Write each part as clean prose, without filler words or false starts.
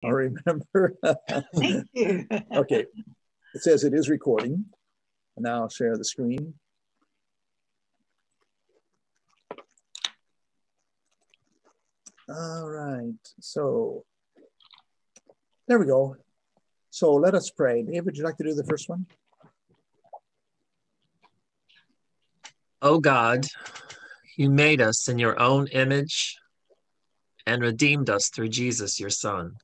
I'll remember. Thank you. Okay. It says it is recording. And now I'll share the screen. All right. So there we go. So let us pray. Dave, would you like to do the first one? O God, you made us in your own image and redeemed us through Jesus, your Son.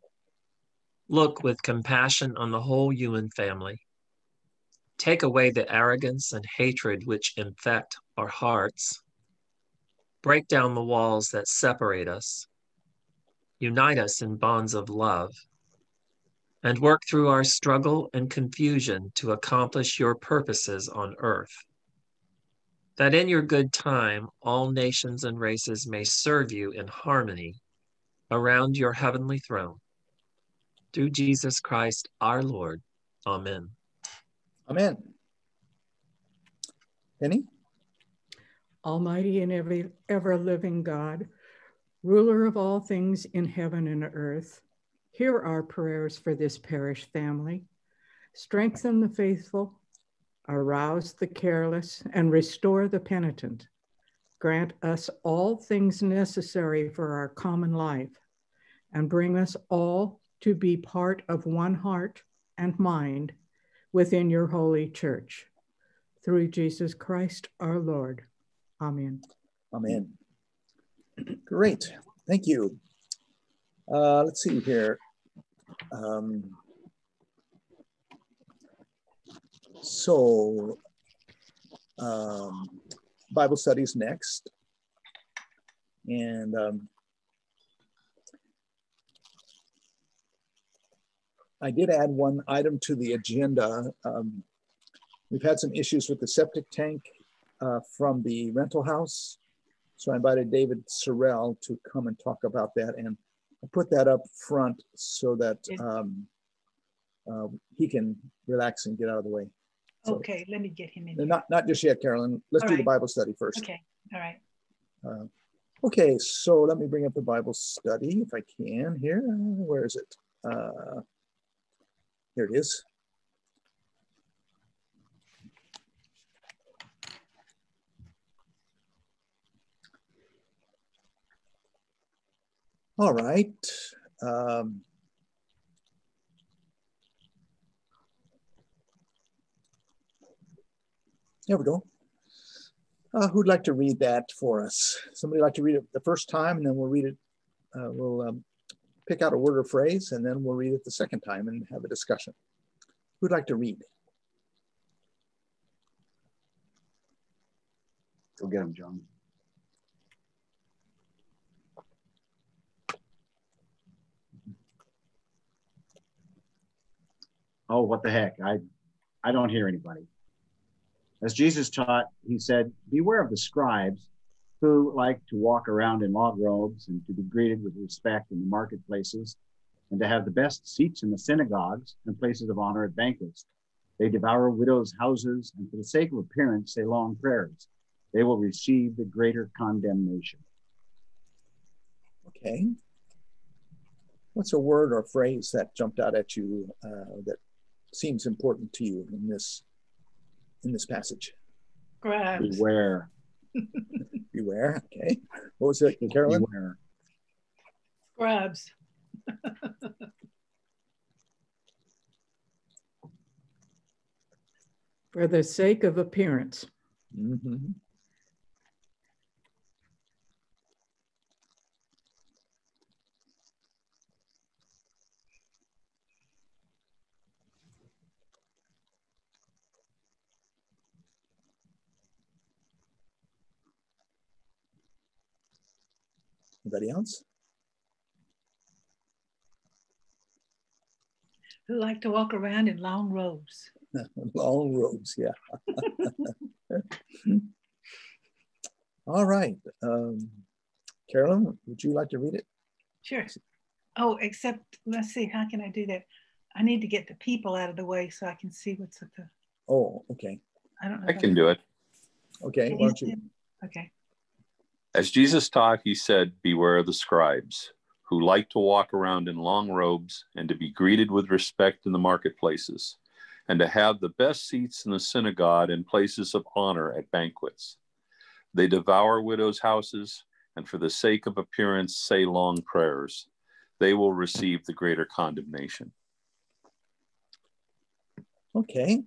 Look with compassion on the whole human family. Take away the arrogance and hatred which infect our hearts. Break down the walls that separate us. Unite us in bonds of love. And work through our struggle and confusion to accomplish your purposes on earth. That in your good time, all nations and races may serve you in harmony around your heavenly throne. Through Jesus Christ, our Lord. Amen. Amen. Penny? Almighty and ever-living God, ruler of all things in heaven and earth, hear our prayers for this parish family. Strengthen the faithful, arouse the careless, and restore the penitent. Grant us all things necessary for our common life, and bring us all to be part of one heart and mind within your holy church. Through Jesus Christ our Lord. Amen. Amen. Great. Thank you. Let's see here. Bible studies next. And I did add one item to the agenda. We've had some issues with the septic tank from the rental house. So I invited David Sorrell to come and talk about that. And I put that up front so that he can relax and get out of the way. So, okay, let me get him in. Not just yet, Carolyn. Let's do the Bible study first. Okay, all right. Okay, so let me bring up the Bible study if I can here. Where is it? Here it is. All right. There we go. Who'd like to read that for us? Somebody like to read it the first time, and then we'll read it. We'll pick out a word or phrase, and then we'll read it the second time and have a discussion. Who'd like to read? Go get him, John. Oh, what the heck? I don't hear anybody. As Jesus taught, he said, beware of the scribes who like to walk around in long robes and to be greeted with respect in the marketplaces and to have the best seats in the synagogues and places of honor at banquets. They devour widows' houses and for the sake of appearance say long prayers. They will receive the greater condemnation. Okay. What's a word or phrase that jumped out at you that seems important to you in this passage? Grabs. Beware. Beware. Okay. What was it, Carolyn? Beware. Grabs. For the sake of appearance. Mm-hmm. Anybody else? Who like to walk around in long robes. Long robes, yeah. All right. Carolyn, would you like to read it? Sure. Oh, except, let's see, how can I do that? I need to get the people out of the way so I can see what's at the... Oh, okay. I don't know. I can do it. Okay, why don't you? Okay. As Jesus taught, he said, beware of the scribes who like to walk around in long robes and to be greeted with respect in the marketplaces, and to have the best seats in the synagogue and places of honor at banquets. They devour widows' houses, and for the sake of appearance say long prayers. They will receive the greater condemnation. Okay.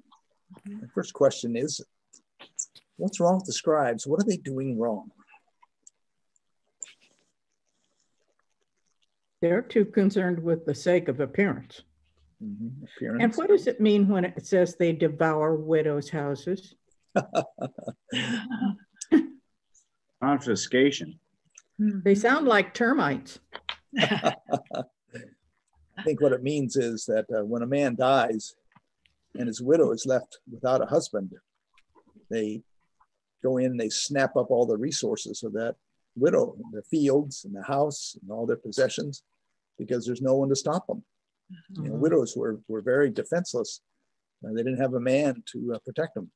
The first question is, what's wrong with the scribes? What are they doing wrong? They're too concerned with the sake of appearance. Appearance. And what does it mean when it says they devour widows' houses? Confiscation. They sound like termites. I think what it means is that when a man dies and his widow is left without a husband, they go in and they snap up all the resources of that widow, the fields and the house and all their possessions, because there's no one to stop them. You know, widows were very defenseless. They didn't have a man to protect them.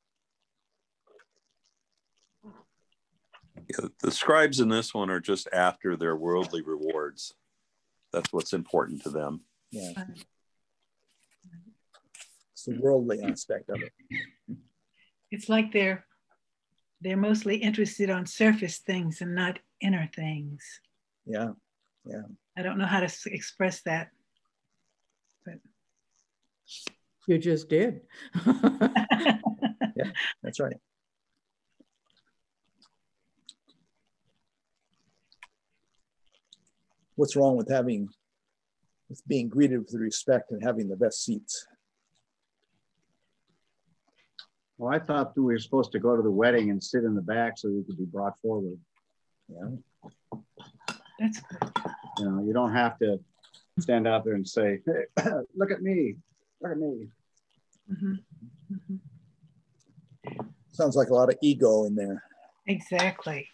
Yeah, the scribes in this one are just after their worldly rewards. That's what's important to them. Yeah. It's the worldly aspect of it. It's like they're mostly interested on surface things and not inner things. Yeah, yeah. I don't know how to express that, but You just did. Yeah, that's right. What's wrong with being greeted with respect and having the best seats? Well, I thought we were supposed to go to the wedding and sit in the back so we could be brought forward. Yeah. that's good. You know, you don't have to stand out there and say, hey, look at me, look at me. Sounds like a lot of ego in there. Exactly.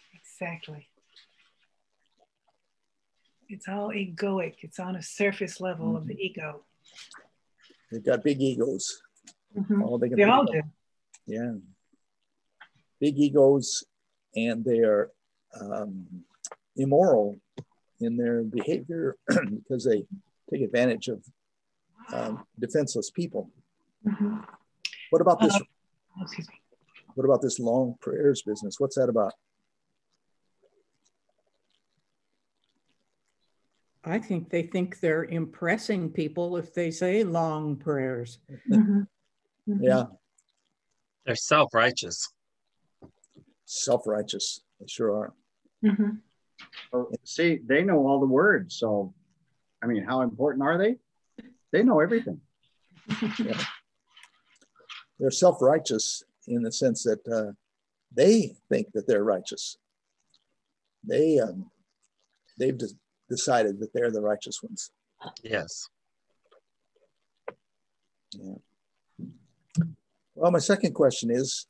It's all egoic. It's on a surface level of the ego. They've got big egos. All they can They all think do. of. Yeah. Big egos, and they're immoral in their behavior because they take advantage of defenseless people. What about this? Excuse me. What about this long prayers business? What's that about? I think they think they're impressing people if they say long prayers. Yeah. They're self-righteous. Self-righteous. They sure are. Well, see, they know all the words. So, I mean, how important are they? They know everything. Yeah. They're self-righteous in the sense that they think that they're righteous. They've decided that they're the righteous ones. Yes. Yeah. Well, my second question is,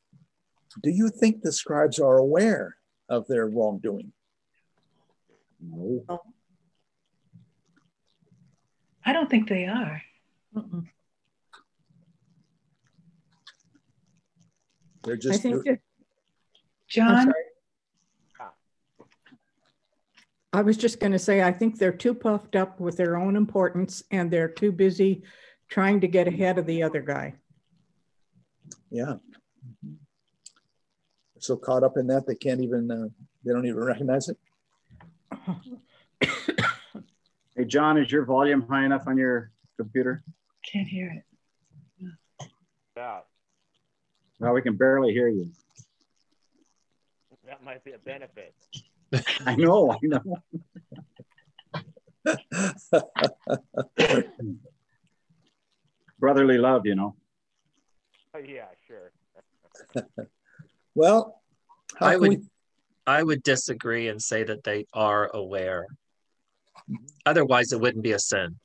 do you think the scribes are aware of their wrongdoing? No. I don't think they are. They're just. I think that, John? I was just going to say, I think they're too puffed up with their own importance and they're too busy trying to get ahead of the other guy. Yeah. So caught up in that, they can't even, they don't even recognize it. Hey, John, is your volume high enough on your computer? Can't hear it. Yeah, Well, we can barely hear you. that might be a benefit. I know. Brotherly love, you know. Oh, yeah, sure. Well, I would disagree and say that they are aware. Otherwise, it wouldn't be a sin.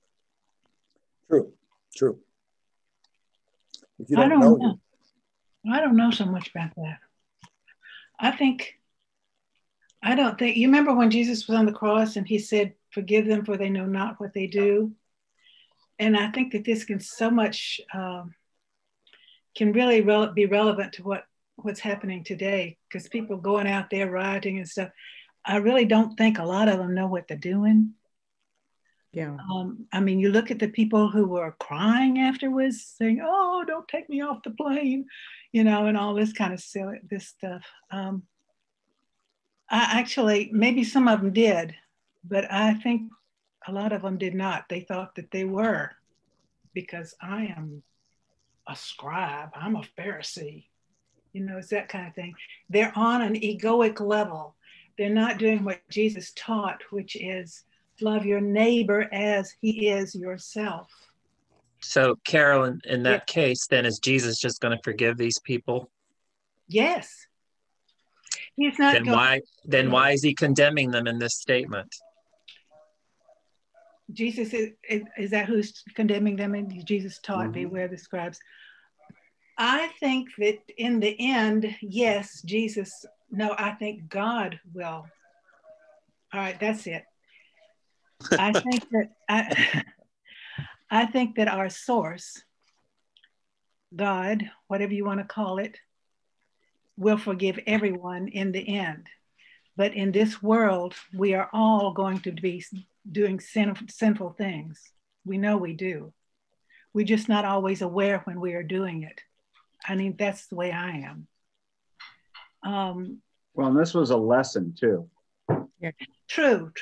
True. If you don't know. I don't know so much about that. I don't think, you remember when Jesus was on the cross and he said, forgive them for they know not what they do. And I think that this can so much, can really be relevant to what's happening today, because people going out there rioting and stuff. I really don't think a lot of them know what they're doing. Yeah. I mean, you look at the people who were crying afterwards, saying, "Oh, don't take me off the plane," you know, and all this kind of silly this stuff. I actually, maybe some of them did, but I think a lot of them did not. They thought that they were, because I am a scribe, I'm a Pharisee. You know, it's that kind of thing. They're on an egoic level. They're not doing what Jesus taught, which is love your neighbor as he is yourself. So, Carol, in that case, then is Jesus just going to forgive these people? Yes. He's not Then why is he condemning them in this statement? Jesus is that who's condemning them? And Jesus taught, beware the scribes. I think that in the end, yes, I think God will. All right, that's it. I think that I think that our source, God, whatever you want to call it, will forgive everyone in the end. But in this world, we are all going to be doing sinful things. We know we do. We're just not always aware when we are doing it. I mean, that's the way I am. Well, and this was a lesson too. Yeah. True.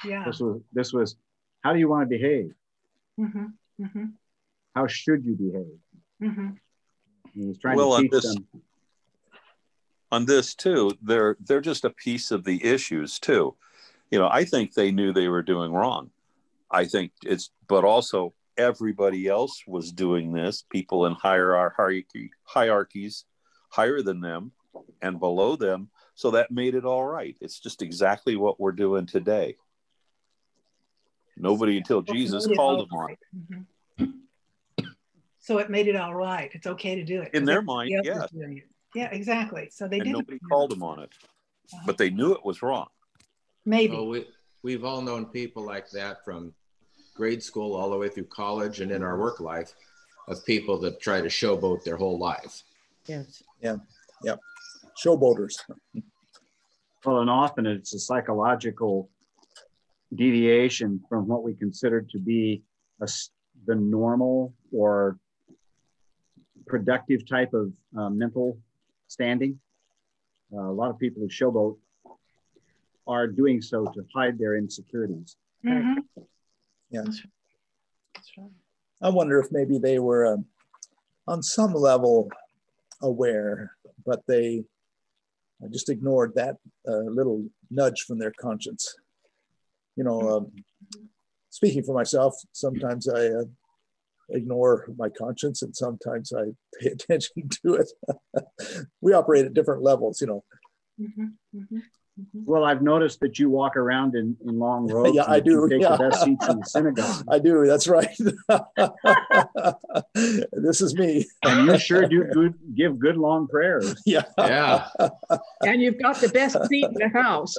Yeah. This was how do you want to behave? Mm-hmm. Mm-hmm. How should you behave? Mm-hmm. He was trying to teach them. On this too, they're just a piece of the issues too. You know, I think they knew they were doing wrong. I think but also everybody else was doing this. People in hierarchies higher than them and below them. So that made it all right. It's just exactly what we're doing today. Nobody until Jesus called them on it. Mm-hmm. So it made it all right. It's okay to do it. In their mind, yeah. Yeah, exactly. So they didn't. Nobody called them on it, but they knew it was wrong. Maybe. Well, we've all known people like that from grade school all the way through college and in our work life, of people that try to showboat their whole life. Yes. Yeah. Yep. Showboaters. Well, and often it's a psychological deviation from what we consider to be the normal or productive type of mental standing. A lot of people who showboat are doing so to hide their insecurities. Mm-hmm. Yeah. That's right. I wonder if maybe they were on some level aware, but they just ignored that little nudge from their conscience. You know, speaking for myself, sometimes I ignore my conscience and sometimes I pay attention to it. We operate at different levels, you know. Mm-hmm. Mm-hmm. Mm-hmm. Well, I've noticed that you walk around in long robes. Yeah, I do. Take the best seats in the synagogue. I do. That's right. This is me. And you sure do give good long prayers. Yeah. Yeah. And you've got the best seat in the house.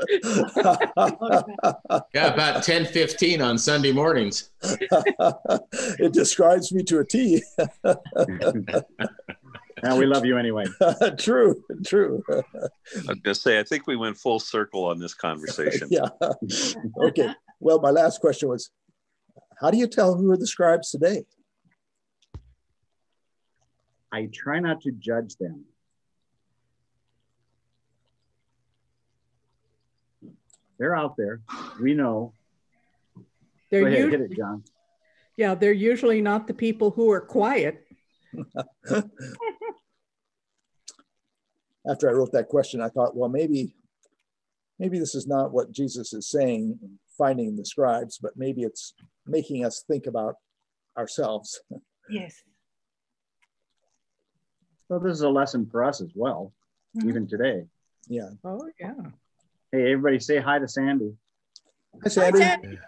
Yeah, about 10:15 on Sunday mornings. It describes me to a T. And we love you anyway. True. I was going to say, I think we went full circle on this conversation. Yeah. Okay. Well, my last question was, how do you tell who are the scribes today? I try not to judge them. They're out there. We know. Go ahead, hit it, John. Yeah, they're usually not the people who are quiet. After I wrote that question, I thought, well, maybe this is not what Jesus is saying, finding the scribes, but maybe it's making us think about ourselves. Yes. Well, this is a lesson for us as well, even today. Yeah. Oh, yeah. Hey, everybody say hi to Sandy. Hi, Sandy.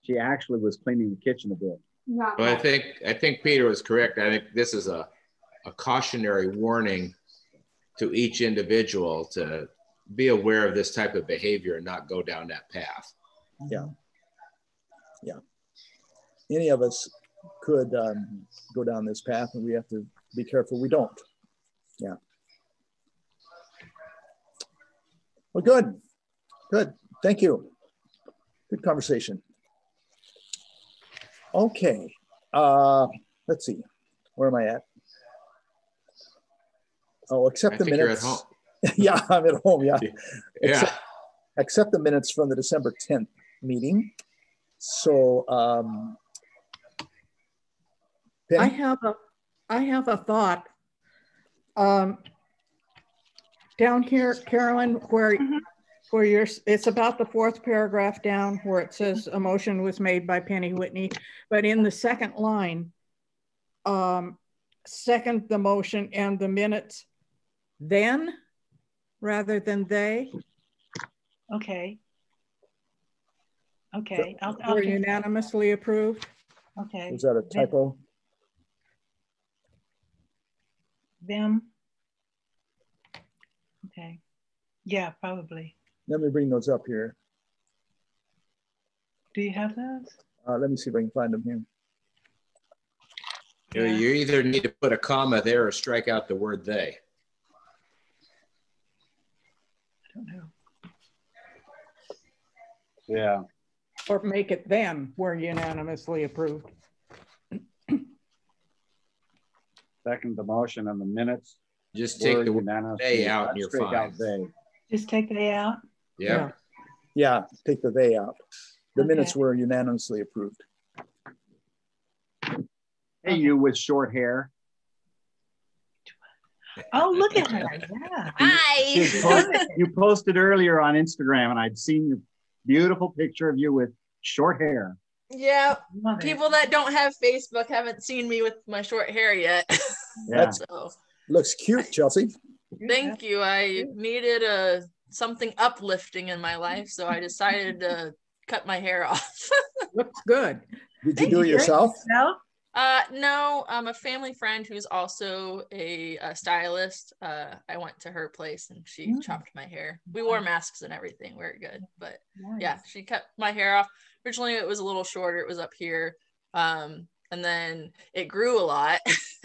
She actually was cleaning the kitchen a bit. Well, I think Peter was correct. I think this is a cautionary warning to each individual to be aware of this type of behavior and not go down that path. Yeah. Any of us could go down this path, and we have to be careful we don't. Yeah. Well, good. Thank you. Good conversation. Okay. Let's see. Where am I at? Oh, accept the minutes. You're at home. Yeah, I'm at home. Yeah. Yeah. Accept the minutes from the December 10th meeting. So, Penny? I have a thought. Down here, Carolyn, where you're, it's about the fourth paragraph down where it says a motion was made by Penny Whitney, but in the second line, second the motion and the minutes then rather than they. Okay. Okay. I'll Were unanimously approved. Okay. Was that a typo? Them. Okay. Yeah, probably. Let me bring those up here. Do you have those? Let me see if I can find them here. You know, you either need to put a comma there or strike out the word they. I don't know. Yeah. Or make it then were unanimously approved. Second the motion and the minutes. Just take the word unanimously. they out and you're Straight out fine. they. Just take they out. Yeah. Yeah, take the they out. The Okay. minutes were unanimously approved. Hey, you with short hair. Oh, look at her. Yeah. Hi. You posted earlier on Instagram and I'd seen your beautiful picture of you with short hair. Yeah. Love it. People that don't have Facebook haven't seen me with my short hair yet. Yeah. So Looks cute, Chelsea. thank you. I needed something uplifting in my life, so I decided to cut my hair off. Looks good. Did you do it yourself? No? No, a family friend who's also a stylist. I went to her place and she chopped my hair. We wore masks and everything. We're good. But yeah, she cut my hair off. Originally it was a little shorter. It was up here. And then it grew a lot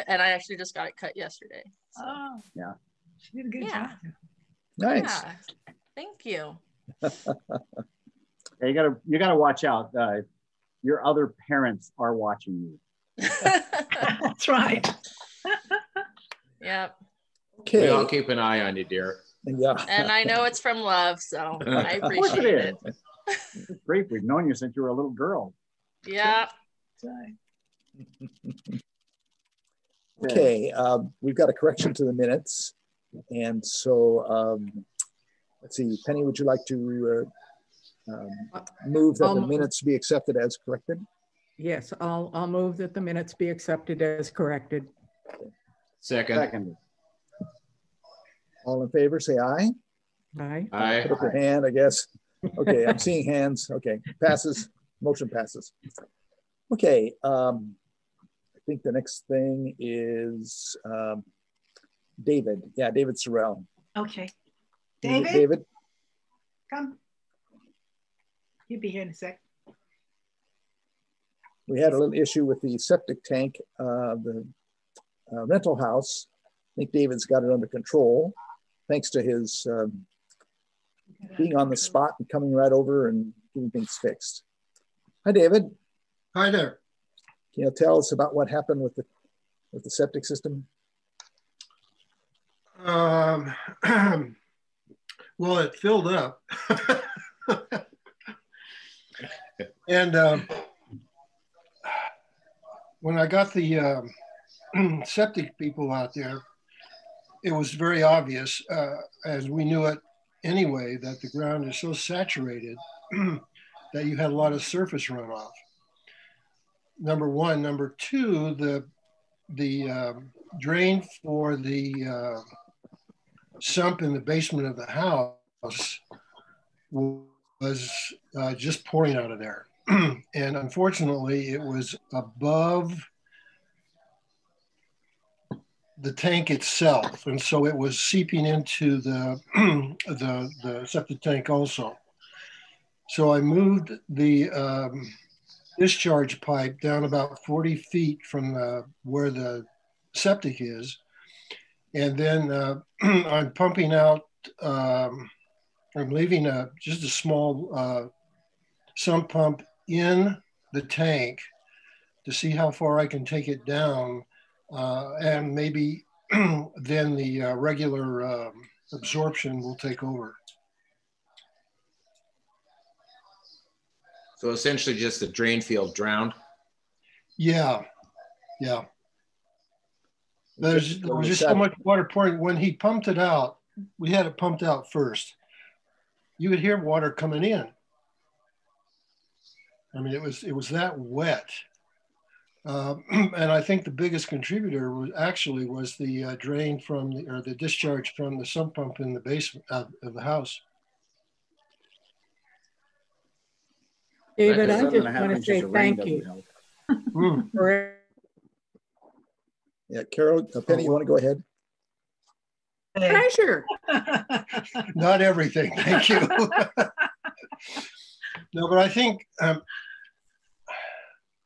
and I actually just got it cut yesterday. So. Oh, Yeah. She did a good Yeah. job. Nice. Yeah. Thank you. Hey, you gotta watch out. Your other parents are watching you. That's right. Yep. Okay. We all keep an eye on you, dear. Yeah. And I know it's from love, so I Of course it appreciate it. is. It's great. We've known you since you were a little girl. Yeah. That's right. Okay, we've got a correction to the minutes. And so, let's see, Penny, would you like to move that the minutes be accepted as corrected? Yes, I'll move that the minutes be accepted as corrected. Second. All in favor, say aye. Aye. Aye. Put up your hand, I guess. Okay, I'm seeing hands. Okay, passes, motion passes. Okay, I think the next thing is David. Yeah, David Sorrell. Okay. David? David, come. You'll be here in a sec. We had a little issue with the septic tank, the rental house. I think David's got it under control, thanks to his being on the spot and coming right over and getting things fixed. Hi, David. Hi there. Can you tell us about what happened with the septic system? Well, it filled up. And when I got the septic people out there, it was very obvious, as we knew it anyway, that the ground is so saturated that you had a lot of surface runoff. Number one. Number two, the drain for the sump in the basement of the house was just pouring out of there. And unfortunately, it was above the tank itself. And so it was seeping into the septic tank also. So I moved the discharge pipe down about 40 feet from where the septic is. And then I'm pumping out I'm leaving just a small sump pump in the tank to see how far I can take it down, and maybe then the regular absorption will take over. So essentially just the drain field drowned? Yeah, yeah. There was just so much water pouring. When he pumped it out, we had it pumped out first. You would hear water coming in. I mean, it was that wet. And I think the biggest contributor was the drain from the discharge from the sump pump in the basement of the house. David, I just want to say thank you. Yeah, Carol, Penny, you want to go ahead? Pleasure. Not everything, thank you. No, but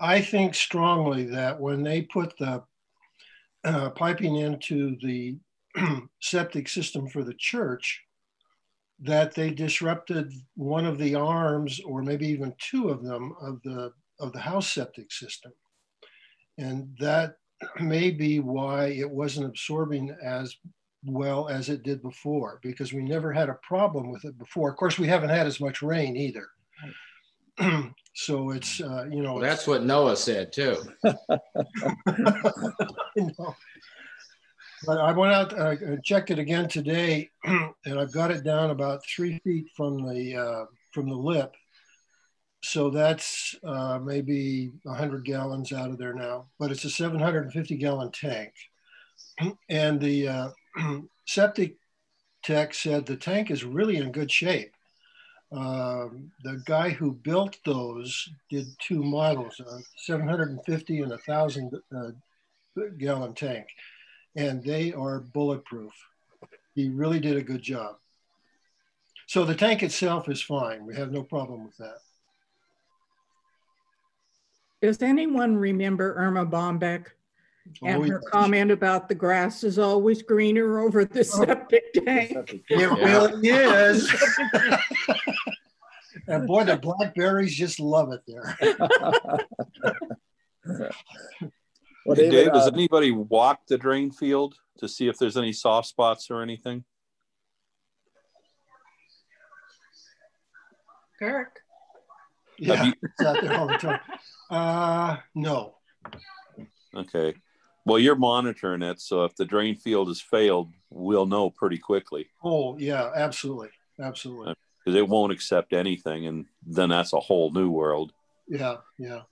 I think strongly that when they put the piping into the septic system for the church, that they disrupted one of the arms, or maybe even two of them, of the house septic system, and that may be why it wasn't absorbing as well as it did before, because we never had a problem with it before. Of course, we haven't had as much rain either. So it's, well, that's what Noah said too. But I went out and checked it again today, and I've got it down about 3 feet from the lip. So that's maybe 100 gallons out of there now, but it's a 750 gallon tank. And the septic tech said the tank is really in good shape. The guy who built those did two models, 750 and 1,000 gallon tank, and they are bulletproof. He really did a good job. So the tank itself is fine. We have no problem with that. Does anyone remember Irma Bombeck and her comment about the grass is always greener over the septic tank? It really is. And boy, the blackberries just love it there. Well, Dave, does anybody walk the drain field to see if there's any soft spots or anything? Kirk? Yeah, it's out there all the time. No. Okay. Well, you're monitoring it, so if the drain field has failed, we'll know pretty quickly. Oh, yeah, absolutely. Absolutely. Because it won't accept anything, and then that's a whole new world. Yeah, yeah.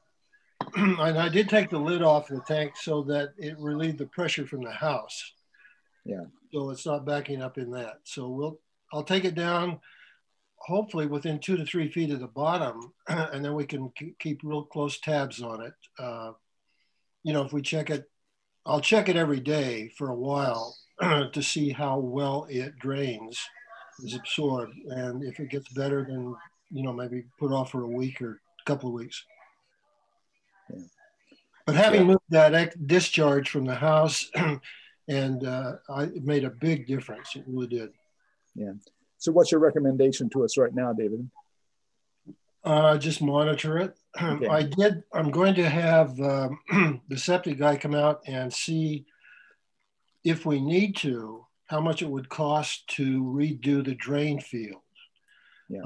And I did take the lid off the tank so that it relieved the pressure from the house. Yeah. So it's not backing up in that. So I'll take it down, hopefully within 2 to 3 feet of the bottom, and then we can keep real close tabs on it. If we check it, I'll check it every day for a while to see how well it drains, is absorbed. And if it gets better, then, maybe put off for a week or a couple of weeks. Yeah. But having moved that discharge from the house, and it made a big difference. It really did. Yeah. So what's your recommendation to us right now, David? Just monitor it. Okay. I'm going to have the septic guy come out and see if we need to, how much it would cost to redo the drain field. Yeah.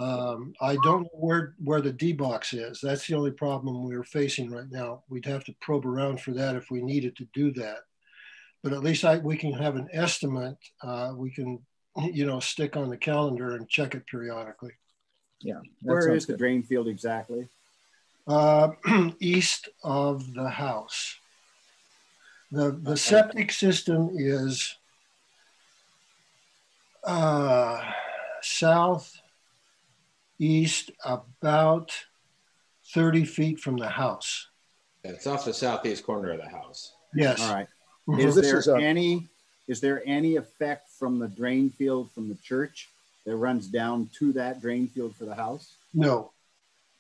I don't know where the D-box is. That's the only problem we're facing right now. We'd have to probe around for that if we needed to do that. But at least we can have an estimate. We can, stick on the calendar and check it periodically. Yeah. Where is the drain field exactly? East of the house. The septic system is southeast, about 30 feet from the house. It's off the southeast corner of the house. Yes. All right. Mm-hmm. Is there any effect from the drain field from the church that runs down to that drain field for the house? No.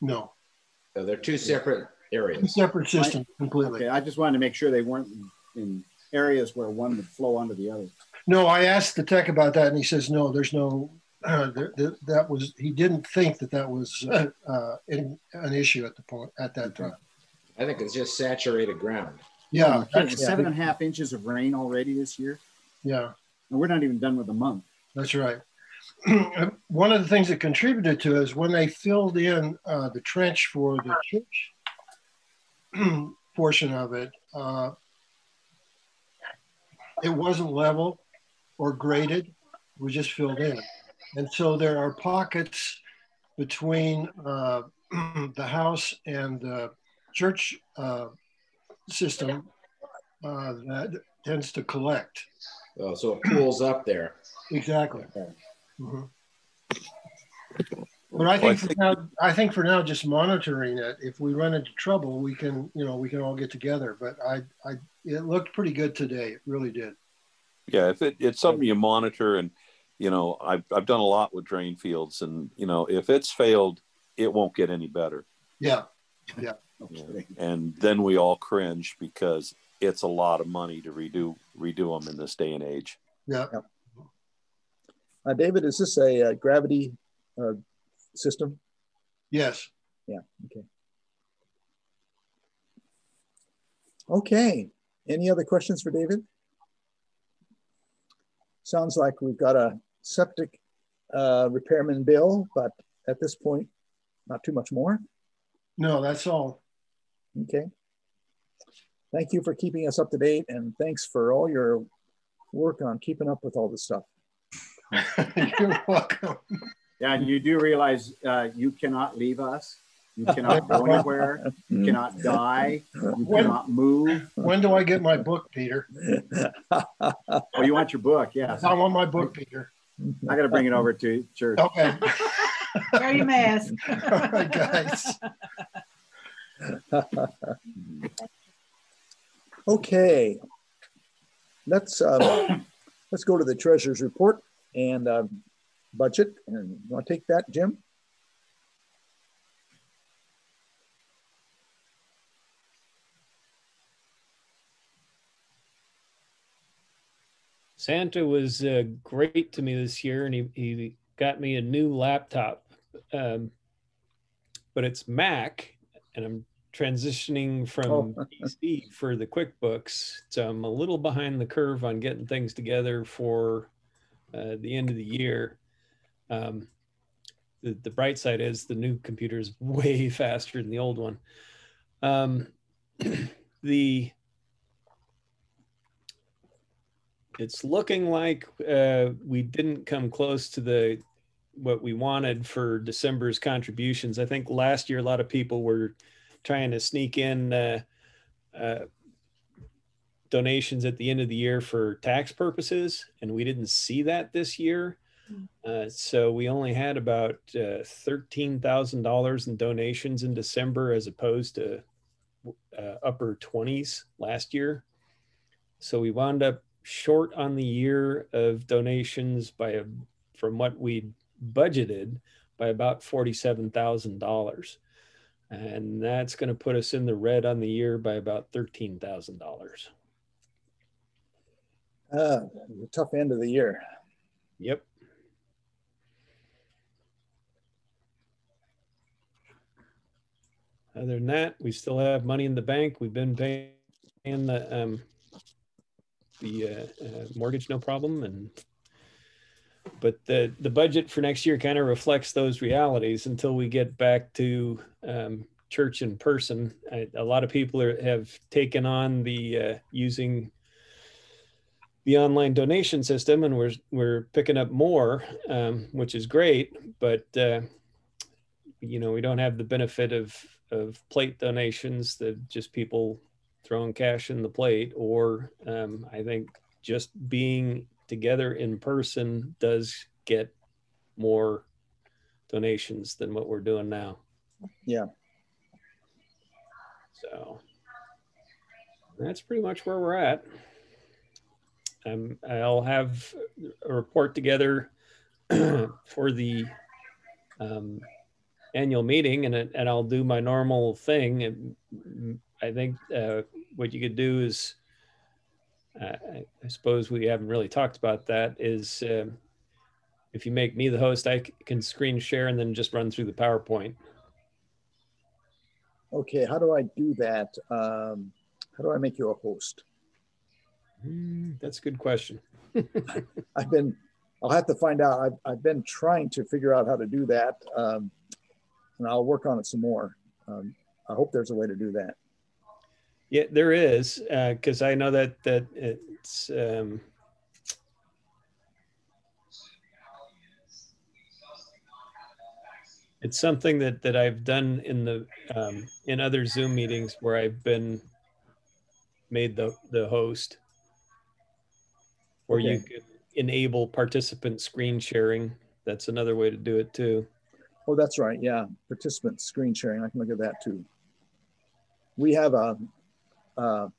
So they're two separate areas. Two separate systems completely. Okay, I just wanted to make sure they weren't in areas where one would flow onto the other. No, I asked the tech about that, and he says, no, there's no that was, he didn't think that was an issue at that time. I think it's just saturated ground. Yeah, that's 7.5 inches of rain already this year. Yeah, and we're not even done with the month. That's right. One of the things that contributed to is when they filled in the trench for the church portion of it, it wasn't level or graded. It was just filled in. And so there are pockets between the house and the church system that tends to collect. Oh, so it pools up there. Exactly. Mm-hmm. But I think for now, just monitoring it. If we run into trouble, we can all get together. But it looked pretty good today. It really did. Yeah, if it's something you monitor, and I've done a lot with drain fields, and if it's failed, it won't get any better. Yeah, yeah. Okay. And then we all cringe because it's a lot of money to redo them in this day and age. Yeah. David, is this a gravity system? Yes. Yeah. Okay. Okay. Any other questions for David? Sounds like we've got a septic repairman bill, but at this point, not too much more. No, that's all. Okay. Thank you for keeping us up to date, and thanks for all your work on keeping up with all this stuff. You're welcome. Yeah, and you do realize you cannot leave us. You cannot go anywhere. You cannot die. You cannot move. When do I get my book, Peter? Oh, you want your book? Yes. I want my book, Peter. I got to bring it over to church. Okay. Wear your mask. All right, guys. Okay. Let's go to the treasurer's report and budget. And you want to take that, Jim? Santa was great to me this year, and he got me a new laptop, but it's Mac, and I'm transitioning from PC for the QuickBooks, so I'm a little behind the curve on getting things together for the end of the year. The bright side is the new computer is way faster than the old one. It's looking like we didn't come close to what we wanted for December's contributions. I think last year a lot of people were trying to sneak in donations at the end of the year for tax purposes, and we didn't see that this year. So we only had about $13,000 in donations in December, as opposed to upper 20s last year. So we wound up short on the year of donations from what we budgeted by about $47,000. And that's going to put us in the red on the year by about $13,000. Tough end of the year. Yep. Other than that, we still have money in the bank. We've been paying the mortgage, no problem. But the budget for next year kind of reflects those realities until we get back to church in person. A lot of people have taken on the using the online donation system, and we're picking up more, which is great. But we don't have the benefit of plate donations, that just people throwing cash in the plate, or I think just being together in person does get more donations than what we're doing now. Yeah. So that's pretty much where we're at. I'll have a report together for the annual meeting, and I'll do my normal thing. And I think what you could do is, I suppose we haven't really talked about that, is If you make me the host, I can screen share and then just run through the PowerPoint. Okay, how do I do that? How do I make you a host? That's a good question. I'll have to find out. I've been trying to figure out how to do that, and I'll work on it some more. I hope there's a way to do that. Yeah, there is, because I know that it's something that I've done in other Zoom meetings where I've been made the host, where you can enable participant screen sharing. That's another way to do it too. Oh, that's right. Yeah, participant screen sharing. I can look at that too. We have one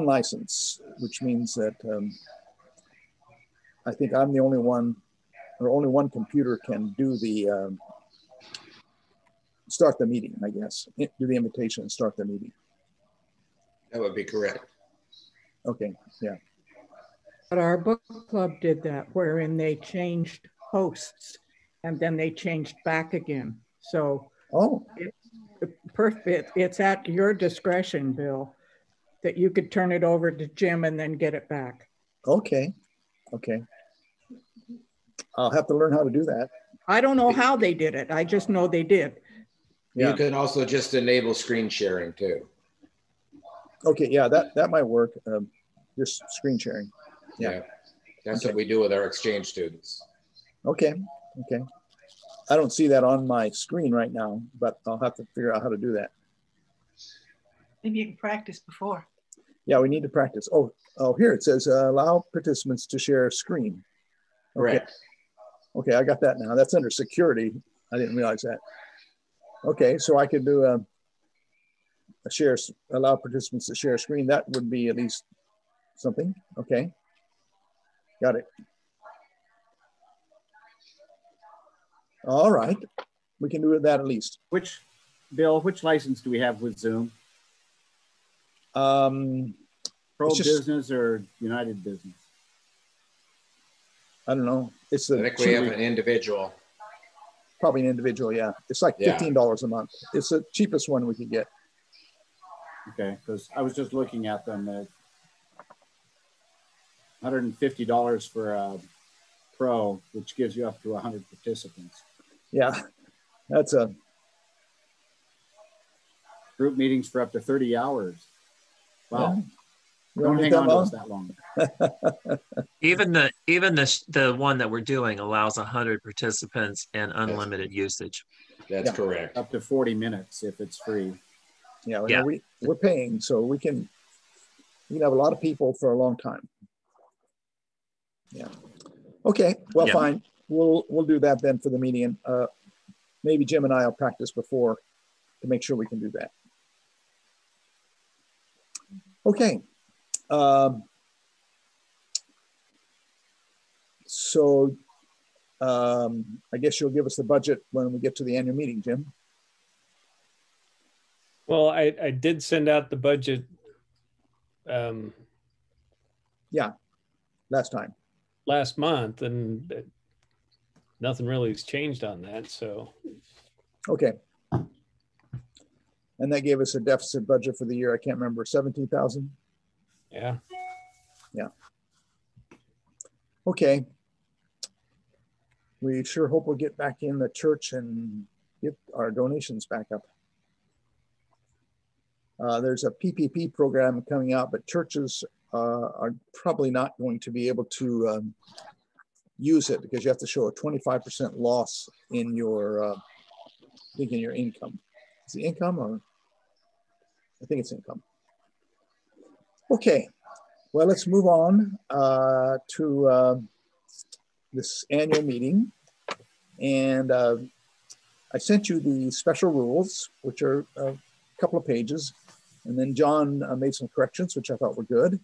license, which means that I think I'm the only one, or only one computer can do the start the meeting, I guess. Do the invitation and start the meeting. That would be correct. Okay, yeah. But our book club did that, wherein they changed hosts and then they changed back again. So it's at your discretion, Bill, that you could turn it over to Jim and then get it back. Okay, okay. I'll have to learn how to do that. I don't know how they did it. I just know they did. Yeah. You can also just enable screen sharing too. Okay, yeah, that might work. Just screen sharing. Yeah, that's what we do with our exchange students. Okay, okay. I don't see that on my screen right now, but I'll have to figure out how to do that. Maybe you can practice before. Yeah, we need to practice. Oh, here it says allow participants to share screen. Okay. Correct. Okay, I got that now. That's under security. I didn't realize that. Okay, so I could do allow participants to share screen. That would be at least something. Okay, got it. All right, we can do that at least. Bill, which license do we have with Zoom? Pro Business or United Business? I don't know. I think we have an individual. Probably an individual, yeah. It's like $15 a month. It's the cheapest one we could get. Okay, because I was just looking at them at $150 for a Pro, which gives you up to 100 participants. Yeah, that's a group meetings for up to 30 hours. Wow. Yeah. Don't hang on to us that long. Even the one that we're doing allows 100 participants and unlimited usage. That's correct. Up to 40 minutes if it's free. Yeah, we're paying, so we can have a lot of people for a long time. Yeah. Okay. Well, fine. We'll do that then for the meeting. Maybe Jim and I will practice before to make sure we can do that. Okay. I guess you'll give us the budget when we get to the annual meeting, Jim. Well, I did send out the budget. Last month, and nothing really has changed on that. So, okay. And that gave us a deficit budget for the year. I can't remember, 17,000. Yeah. Yeah. Okay. We sure hope we'll get back in the church and get our donations back up. There's a PPP program coming out, but churches are probably not going to be able to use it because you have to show a 25% loss in your, in your income. Is it income or? I think it's income. Okay, well, let's move on to this annual meeting. And I sent you the special rules, which are a couple of pages. And then John made some corrections, which I thought were good.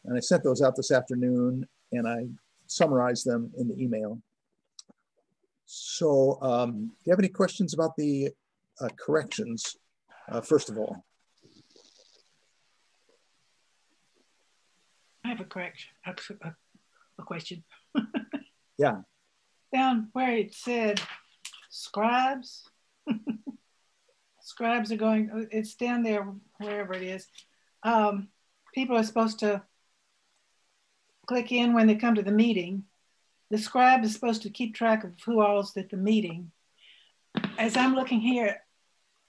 And I sent those out this afternoon and I summarized them in the email. So do you have any questions about the corrections, first of all? I have a correction, a question. Yeah. Down where it said scribes. Scribes are going, it's down there, wherever it is. People are supposed to click in when they come to the meeting. The scribe is supposed to keep track of who all's at the meeting. As I'm looking here,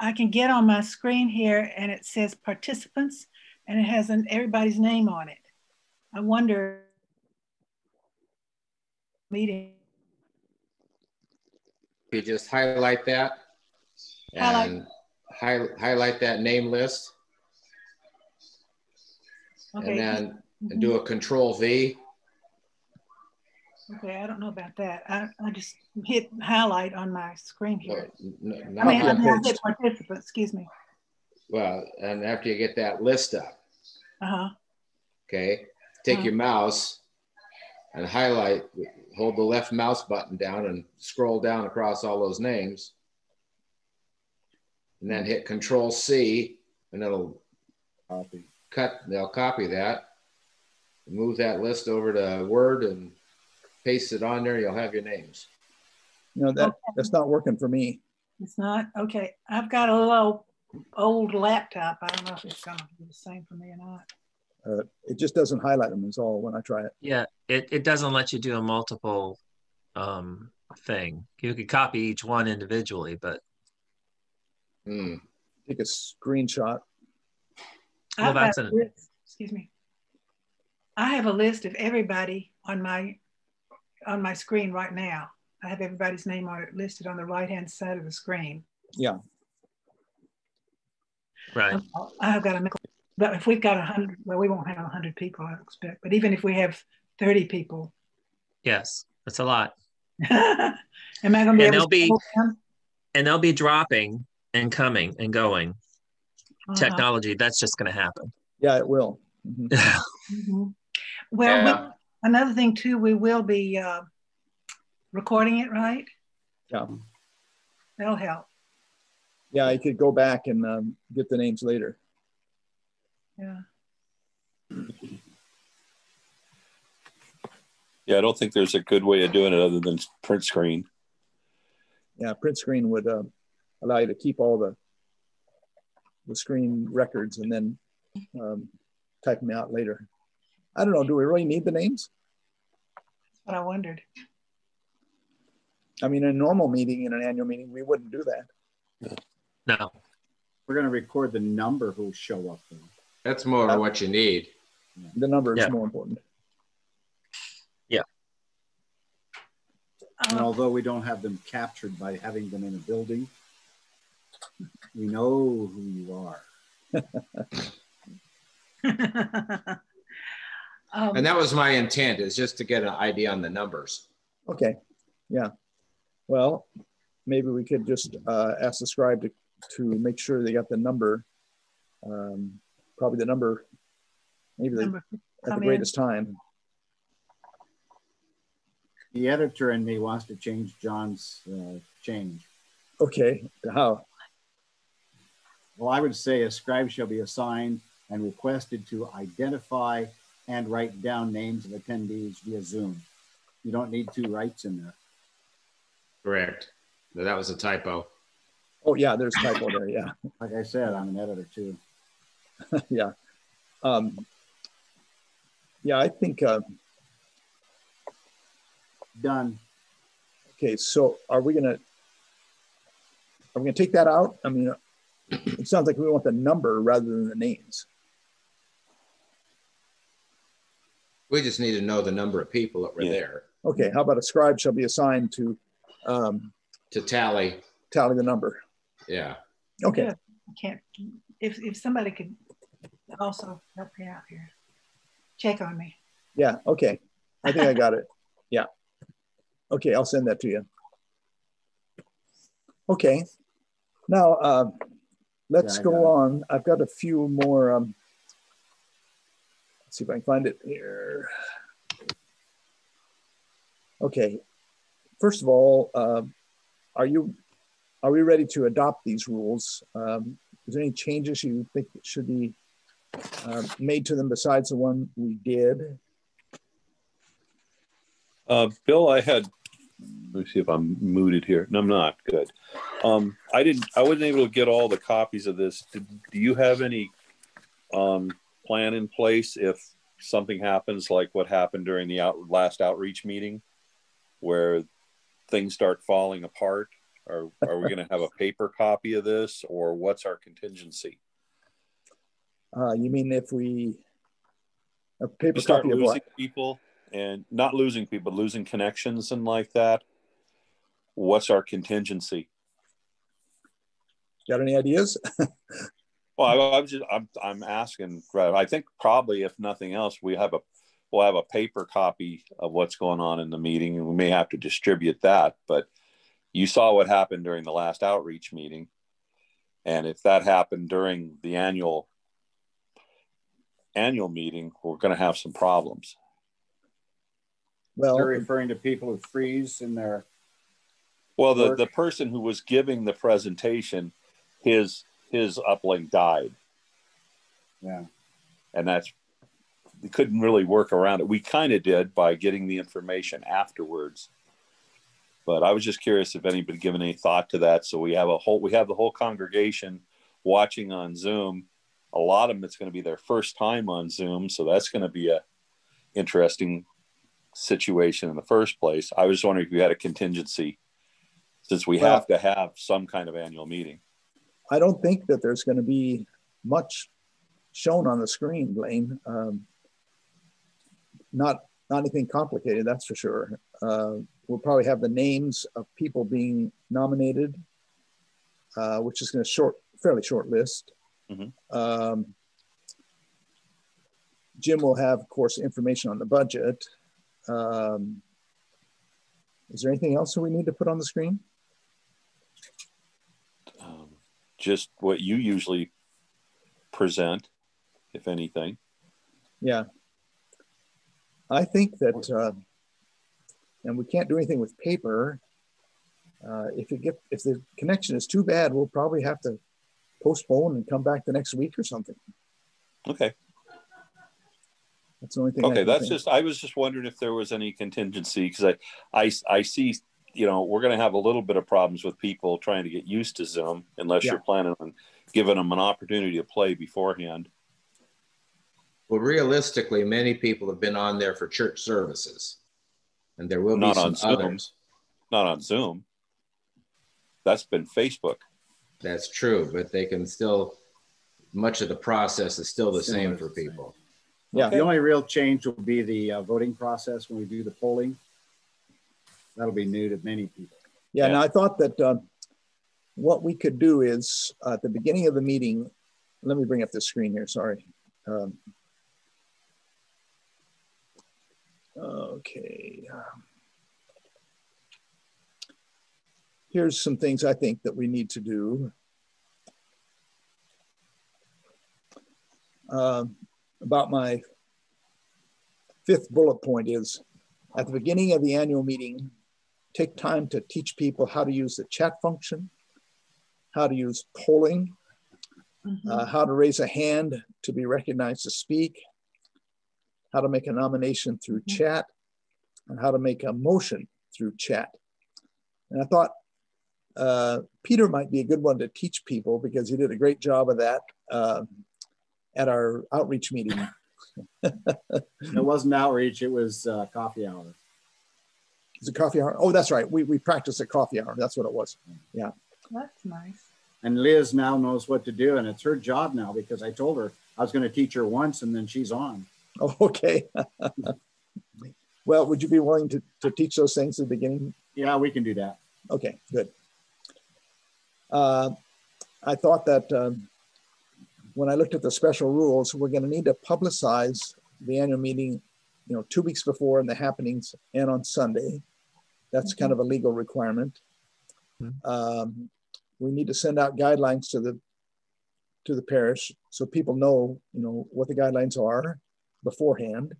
I can get on my screen here and it says participants and it has everybody's name on it. I wonder, meeting. You just highlight that and highlight that name list. Okay. And then do a Control V. Okay, I don't know about that. I just hit highlight on my screen here. I I hit participants, excuse me. Well, and after you get that list up, okay, take your mouse and highlight, hold the left mouse button down and scroll down across all those names. And then hit Control C and it'll they'll copy that, move that list over to Word and paste it on there. You'll have your names. No, that's not working for me. It's not? Okay. I've got a little old laptop. I don't know if it's going to be the same for me or not. It just doesn't highlight them is all when I try it. Yeah, it doesn't let you do a multiple thing. You could copy each one individually, but take a screenshot. Well, that's an excuse me. I have a list of everybody on my screen right now. I have everybody's name on it listed on the right-hand side of the screen. Yeah. Right. I have got but if we've got 100, well, we won't have 100 people, I expect. But even if we have 30 people. Yes, that's a lot. Am I going to be able to? And they'll be dropping and coming and going. Technology, that's just going to happen. Yeah, it will. Well, another thing too, we will be recording it, right? Yeah. That'll help. Yeah, I could go back and get the names later. Yeah. Yeah, I don't think there's a good way of doing it other than print screen. Yeah, print screen would allow you to keep all the screen records and then type them out later. I don't know, do we really need the names? That's what I wondered. I mean, in a normal meeting, in an annual meeting, we wouldn't do that. No. We're going to record the number who show up though. That's more what you need. The number is more important. Yeah. And although we don't have them captured by having them in a building, we know who you are. And that was my intent, is just to get an idea on the numbers. Okay. Yeah. Well, maybe we could just ask the scribe to make sure they got the number. Probably the number, maybe at the greatest time. The editor in me wants to change John's change. Okay, how? Well, I would say a scribe shall be assigned and requested to identify and write down names of attendees via Zoom. You don't need 2 writes in there. Correct. No, that was a typo. Oh yeah, there's a typo there, yeah. Like I said, I'm an editor too. Yeah. Yeah, I think done. Okay, so are we gonna take that out? I mean, it sounds like we want the number rather than the names. We just need to know the number of people that were there. Okay, how about a scribe shall be assigned to tally the number? Yeah. Okay. Yeah, I can't. If somebody could also help me out here, check on me. Yeah. Okay. I think I got it. Yeah. Okay, I'll send that to you. Okay. Now let's go on. I've got a few more. Let's see if I can find it here. Okay. First of all, are we ready to adopt these rules? Is there any changes you think should be made to them besides the one we did? Bill, let me see if I'm muted here. No, I'm not. Good. I wasn't able to get all the copies of this. Do you have any plan in place if something happens like what happened during the last outreach meeting where things start falling apart? Are we going to have a paper copy of this, or what's our contingency? You mean if a paper start copy of losing what? people, and not losing people, but losing connections and like that? What's our contingency? Got any ideas? Well, I'm asking. I think probably, if nothing else, we'll have a paper copy of what's going on in the meeting, and we may have to distribute that. But you saw what happened during the last outreach meeting, and if that happened during the annual meeting, we're going to have some problems. Well, they're referring to people who freeze in their. Well, the person who was giving the presentation, his uplink died. Yeah. And we couldn't really work around it. We kind of did by getting the information afterwards. But I was just curious if anybody given any thought to that. So we have the whole congregation watching on Zoom. A lot of them, it's going to be their first time on Zoom. So that's going to be a interesting situation in the first place. I was wondering if you had a contingency, since we have to have some kind of annual meeting. I don't think that there's going to be much shown on the screen, Blaine. Not anything complicated, that's for sure. We'll probably have the names of people being nominated, which is going to fairly short list. Mm-hmm. Jim will have, of course, information on the budget. Is there anything else that we need to put on the screen? Just what you usually present, if anything. Yeah. I think that, and we can't do anything with paper. If the connection is too bad, we'll probably have to postpone and come back the next week or something. Okay. That's the only thing. Okay, I was just wondering if there was any contingency, because I see, we're going to have a little bit of problems with people trying to get used to Zoom, unless you're planning on giving them an opportunity to play beforehand. Well, realistically, many people have been on there for church services, and there will be some others. Not on Zoom. That's been Facebook. That's true, but they can still, much of the process is still the same for people. Yeah, the only real change will be the voting process when we do the polling. That'll be new to many people. Yeah, and I thought that what we could do is at the beginning of the meeting, let me bring up the screen here, sorry. Okay. Here's some things I think that we need to do. About my fifth bullet point is, at the beginning of the annual meeting, take time to teach people how to use the chat function, how to use polling, how to raise a hand to be recognized to speak, how to make a nomination through chat, and how to make a motion through chat. And I thought Peter might be a good one to teach people, because he did a great job of that at our outreach meeting. It wasn't outreach, it was coffee hour. Is it coffee hour? Oh, that's right. We practiced at coffee hour. That's what it was. Yeah. That's nice. And Liz now knows what to do, and it's her job now, because I told her I was going to teach her once and then she's on. Oh, okay. Well, would you be willing to teach those things at the beginning? Yeah, we can do that. Okay, good. I thought that when I looked at the special rules, we're going to need to publicize the annual meeting, 2 weeks before, and the happenings, and on Sunday. That's kind of a legal requirement. We need to send out guidelines to the parish, so people know, what the guidelines are beforehand.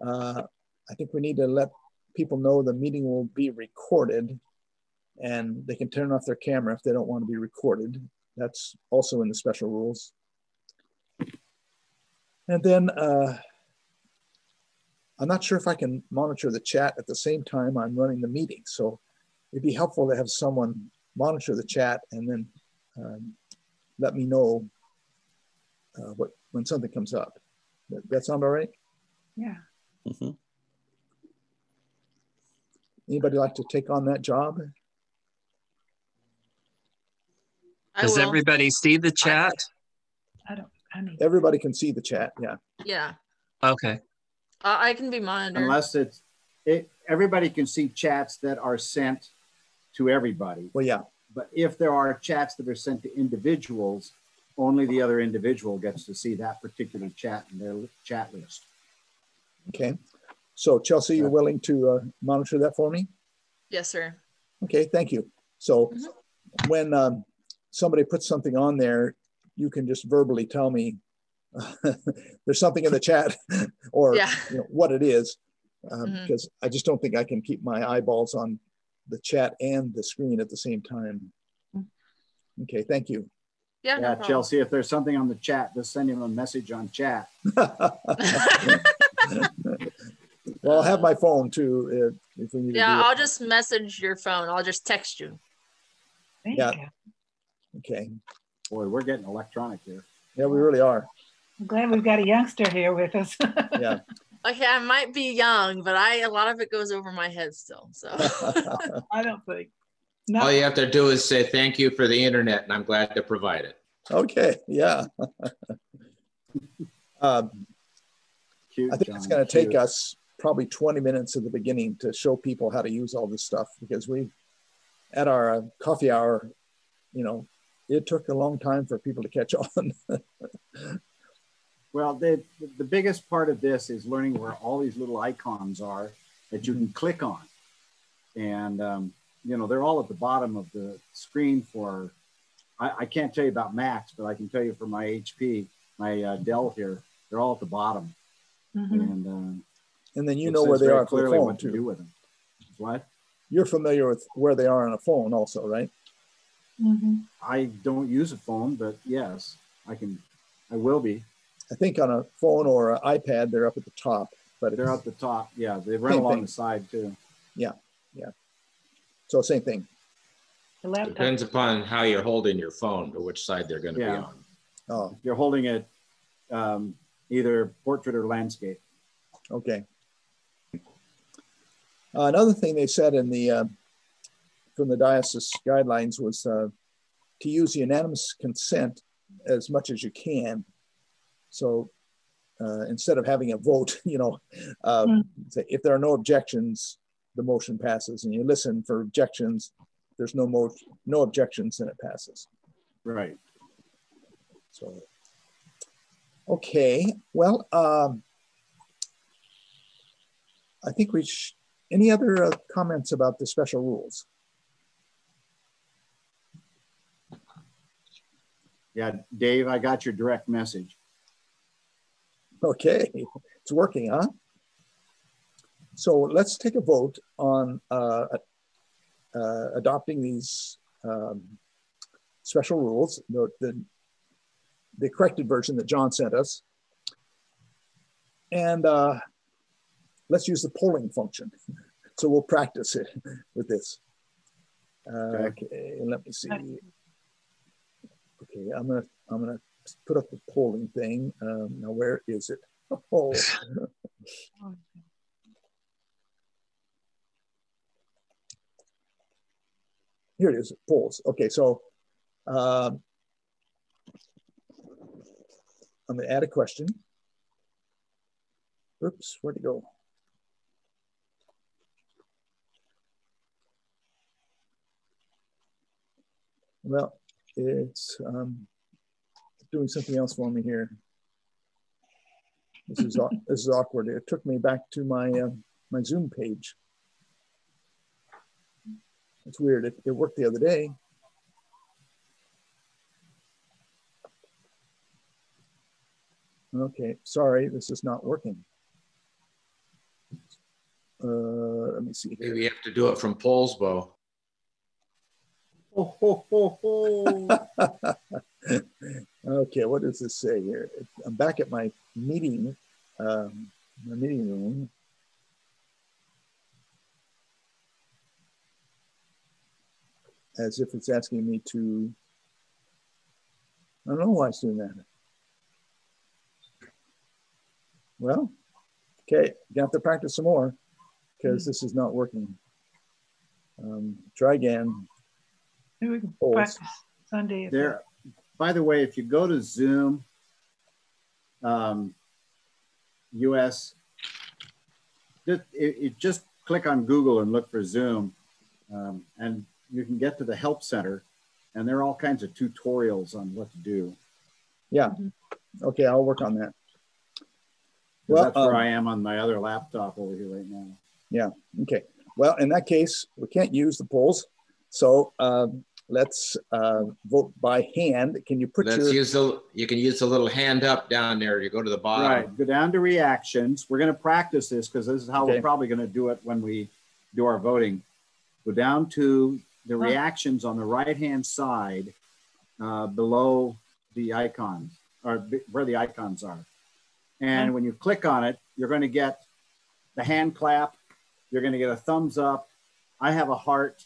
I think we need to let people know the meeting will be recorded, and they can turn off their camera if they don't want to be recorded. That's also in the special rules. And then I'm not sure if I can monitor the chat at the same time I'm running the meeting. So it'd be helpful to have someone monitor the chat and then let me know when something comes up. That sound all right? Yeah. Mm-hmm. Anybody like to take on that job? Does everybody see the chat? I need. Everybody can see the chat, yeah. Yeah. Okay. I can be monitor. Unless everybody can see chats that are sent to everybody. Well, yeah. But if there are chats that are sent to individuals, only the other individual gets to see that particular chat in their chat list. Okay. So Chelsea, you're willing to monitor that for me? Yes, sir. Okay, thank you. So when somebody puts something on there, you can just verbally tell me there's something in the chat or what it is, because I just don't think I can keep my eyeballs on the chat and the screen at the same time. Okay, thank you. Yeah, no Chelsea, if there's something on the chat, just send him a message on chat. Well, I'll have my phone too if we need to do it. I'll just message your phone. I'll just text you. Thank you. Okay. Boy, we're getting electronic here. Yeah, we really are. I'm glad we've got a youngster here with us. Yeah. Okay, I might be young, but a lot of it goes over my head still. So I don't think. No. All you have to do is say thank you for the internet, and I'm glad to provide it. Okay, yeah. I think it's going to take us probably 20 minutes at the beginning to show people how to use all this stuff, because at our coffee hour, it took a long time for people to catch on. Well, the biggest part of this is learning where all these little icons are that you can click on. And, they're all at the bottom of the screen for, I can't tell you about Macs, but I can tell you for my HP, my Dell here, they're all at the bottom. And then you know where they are for the phone what to do with them. What? You're familiar with where they are on a phone also, right? I don't use a phone, but yes, I will be. I think on a phone or an iPad, they're up at the top. But they're at the top. Yeah, they run along the side too. Yeah, yeah. So same thing. The laptop. Depends upon how you're holding your phone to which side they're going to be on. Oh, you're holding it either portrait or landscape. Okay. Another thing they said in the from the diocese guidelines was to use unanimous consent as much as you can. So instead of having a vote, say if there are no objections, the motion passes, and you listen for objections. There's no objections, and it passes. Right. So, okay. Well, I think any other comments about the special rules? Yeah, Dave, I got your direct message. Okay, it's working, huh? So let's take a vote on adopting these special rules, the corrected version that John sent us. And let's use the polling function. So we'll practice it with this. Okay, let me see. Okay, I'm gonna put up the polling thing. Now where is it? Oh. Here it is, polls. Okay, so I'm gonna add a question. Oops, where'd it go? Well, it's doing something else for me here. This is awkward. It took me back to my my Zoom page. It's weird. It worked the other day. Okay, sorry, this is not working. Let me see. Maybe you have to do it from Pollsbo. Okay, what does this say here? I'm back at my meeting room. as if it's asking me to, I don't know why it's doing that. Well, okay, you have to practice some more because this is not working. Try again. Maybe we can Polls. practice Sunday. There, by the way, if you go to Zoom, US, just click on Google and look for Zoom, and you can get to the Help Center, and there are all kinds of tutorials on what to do. Yeah, okay, I'll work on that. Well, that's where I am on my other laptop over here right now. Yeah, okay. Well, in that case, we can't use the polls. So let's vote by hand. Can you put you can use the little hand up down there. You go to the bottom. Right, go down to reactions. We're gonna practice this because this is how we're probably gonna do it when we do our voting. Go down to the reactions on the right-hand side below the icons, or where the icons are. And when you click on it, you're going to get the hand clap. You're going to get a thumbs up. I have a heart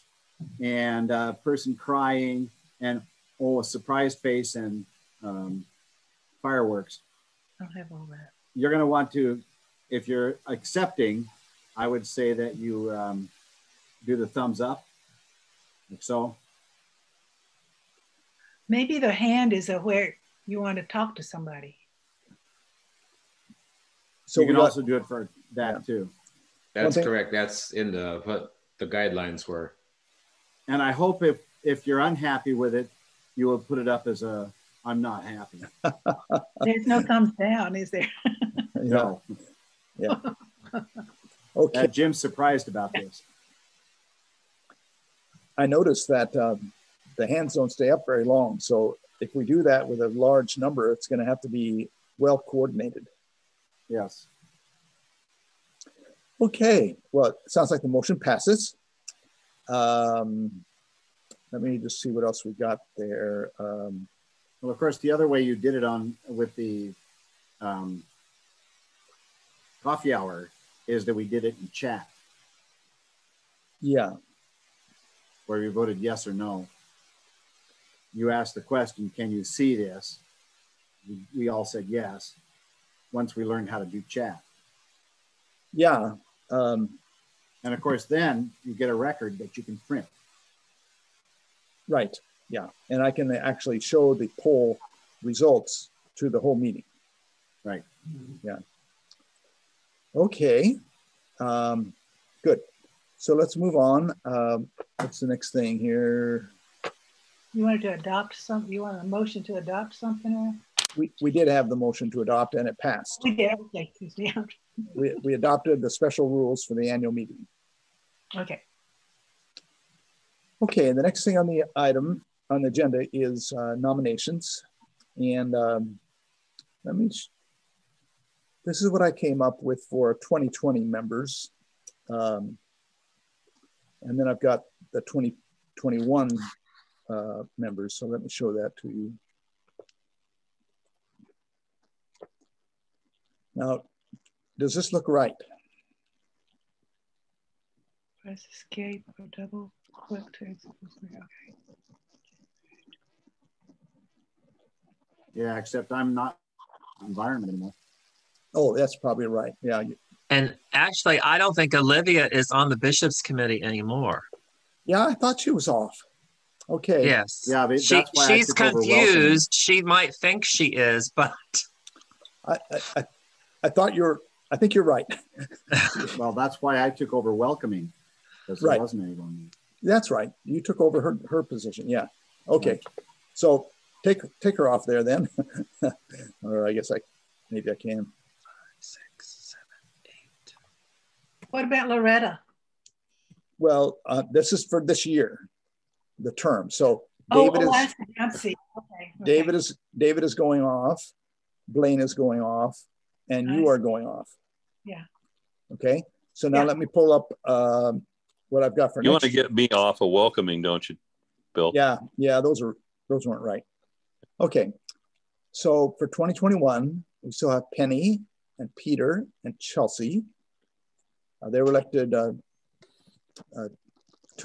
and a person crying and a surprised face and fireworks. I'll have all that. You're going to want to, if you're accepting, I would say that you do the thumbs up, like so. Maybe the hand is where you want to talk to somebody. So you can also do it for that too. That's correct. That's in what the guidelines were. And I hope if you're unhappy with it, you will put it up as a I'm not happy. There's no thumbs down, is there? No. Yeah. Okay. Jim's surprised about this. I noticed that the hands don't stay up very long. So if we do that with a large number, it's going to have to be well coordinated. Yes. Okay. Well, it sounds like the motion passes. Let me just see what else we got there. Well, of course, the other way you did it with the coffee hour is that we did it in chat. Yeah. Where we voted yes or no. You asked the question, can you see this? We all said yes, once we learned how to do chat. Yeah. And of course, then you get a record that you can print. Right, yeah. And I can actually show the poll results to the whole meeting. Right. Yeah. Okay, good. So let's move on. What's the next thing here? You wanted to adopt something? You want a motion to adopt something? Or? We did have the motion to adopt and it passed. We did, okay. Yeah. We adopted the special rules for the annual meeting. Okay. Okay, the next thing on the agenda is nominations. And this is what I came up with for 2020 members. And then I've got the 2021 members. So let me show that to you. Now, does this look right? Press escape or double click to okay. Yeah, except I'm not environment anymore. Oh, that's probably right. Yeah. And actually, I don't think Olivia is on the Bishops Committee anymore. Yeah, I thought she was off. Okay. Yes. Yeah, but she's confused. She might think she is, but I think you're right. Well, that's why I took over welcoming, because there wasn't anyone. That's right. You took over her position. Yeah. Okay. Right. So take her off there then. Or I guess maybe I can. 5, 6, 7, 8. What about Loretta? Well, this is for this year, the term. So David David is going off. Blaine is going off, and you are going off. Yeah. Okay. So now let me pull up what I've got for. You want to get me off of welcoming, don't you, Bill? Yeah. Yeah. Those weren't right. Okay. So for 2021, we still have Penny and Peter and Chelsea. They were elected 2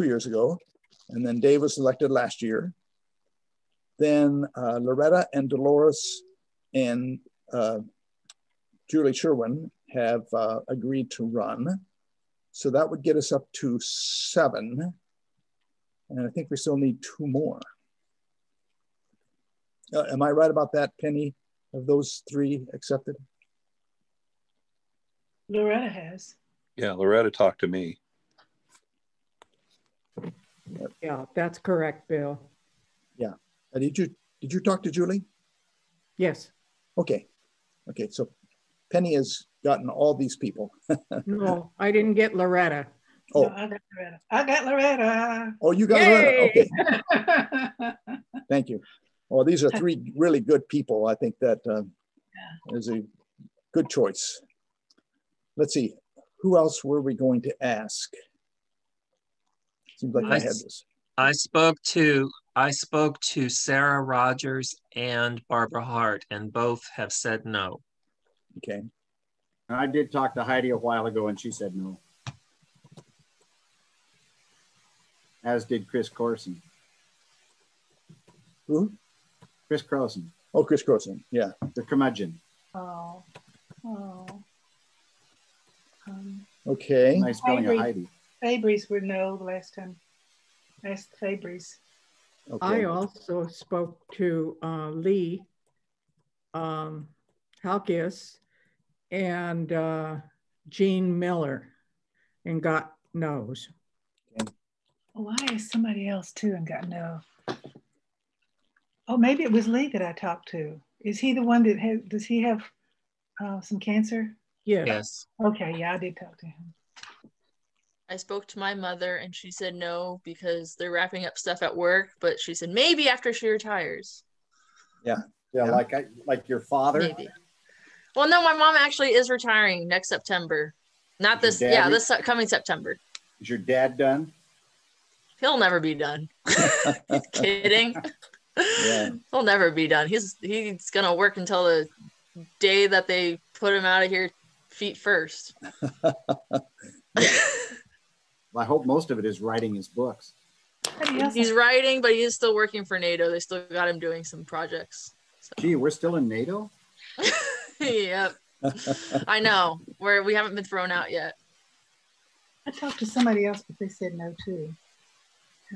years ago. And then Dave was elected last year. Then Loretta and Dolores and Julie Sherwin have agreed to run. So that would get us up to 7. And I think we still need 2 more. Am I right about that, Penny? Of those 3 accepted? Loretta has. Yeah, Loretta talked to me. Yeah, that's correct, Bill. Yeah. Did you talk to Julie? Yes. Okay. Okay. So Penny has gotten all these people. No, I didn't get Loretta. Oh, No, I got Loretta. I got Loretta. oh, you got Yay! Loretta. Okay. Thank you. Well, these are 3 really good people. I think that is a good choice. Let's see. Who else were we going to ask? Seems like I had this. I spoke to Sarah Rogers and Barbara Hart, and both have said no. Okay. I did talk to Heidi a while ago and she said no. As did Chris Corson. Who? Chris Croson. Oh, Chris Croson. Yeah. The curmudgeon. Oh. Okay. Nice spelling of Heidi. Fabry's were no the last time. Last Fabry's. Okay. I also spoke to Lee Halkis and Jean Miller and got no's. Why is somebody else too and got no? Oh, maybe it was Lee that I talked to. Is he the one that has, does he have some cancer? Yeah. Yes. Okay, yeah, I did talk to him. I spoke to my mother and she said no because they're wrapping up stuff at work, but she said maybe after she retires. Yeah. Yeah, like your father. Maybe. Well, no, my mom actually is retiring next September. Not this, yeah, this coming September. Is your dad done? He'll never be done. Kidding. Yeah. He'll never be done. He's gonna work until the day that they put him out of here feet first. Well, I hope most of it is writing his books. He's writing, but he's still working for NATO. They still got him doing some projects. So. Gee, we're still in NATO? Yep. I know. We haven't been thrown out yet. I talked to somebody else, but they said no too.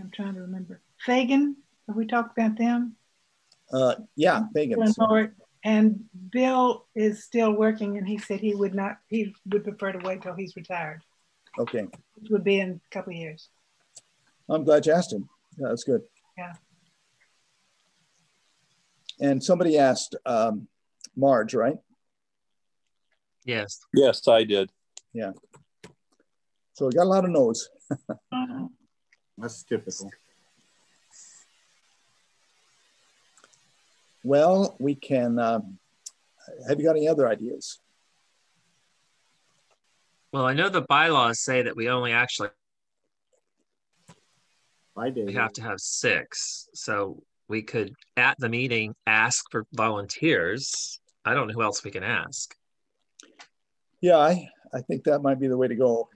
I'm trying to remember. Fagan, have we talked about them? Yeah, Fagan. And Bill is still working, and he said he would prefer to wait till he's retired. Okay. Which would be in a couple of years. I'm glad you asked him. Yeah, that's good. Yeah. And somebody asked Marge, right? Yes. Yes, I did. Yeah. So we got a lot of no's. That's typical. Well, we can, have you got any other ideas? Well, I know the bylaws say that we only actually we have to have 6. So we could, at the meeting, ask for volunteers. I don't know who else we can ask. Yeah, I think that might be the way to go.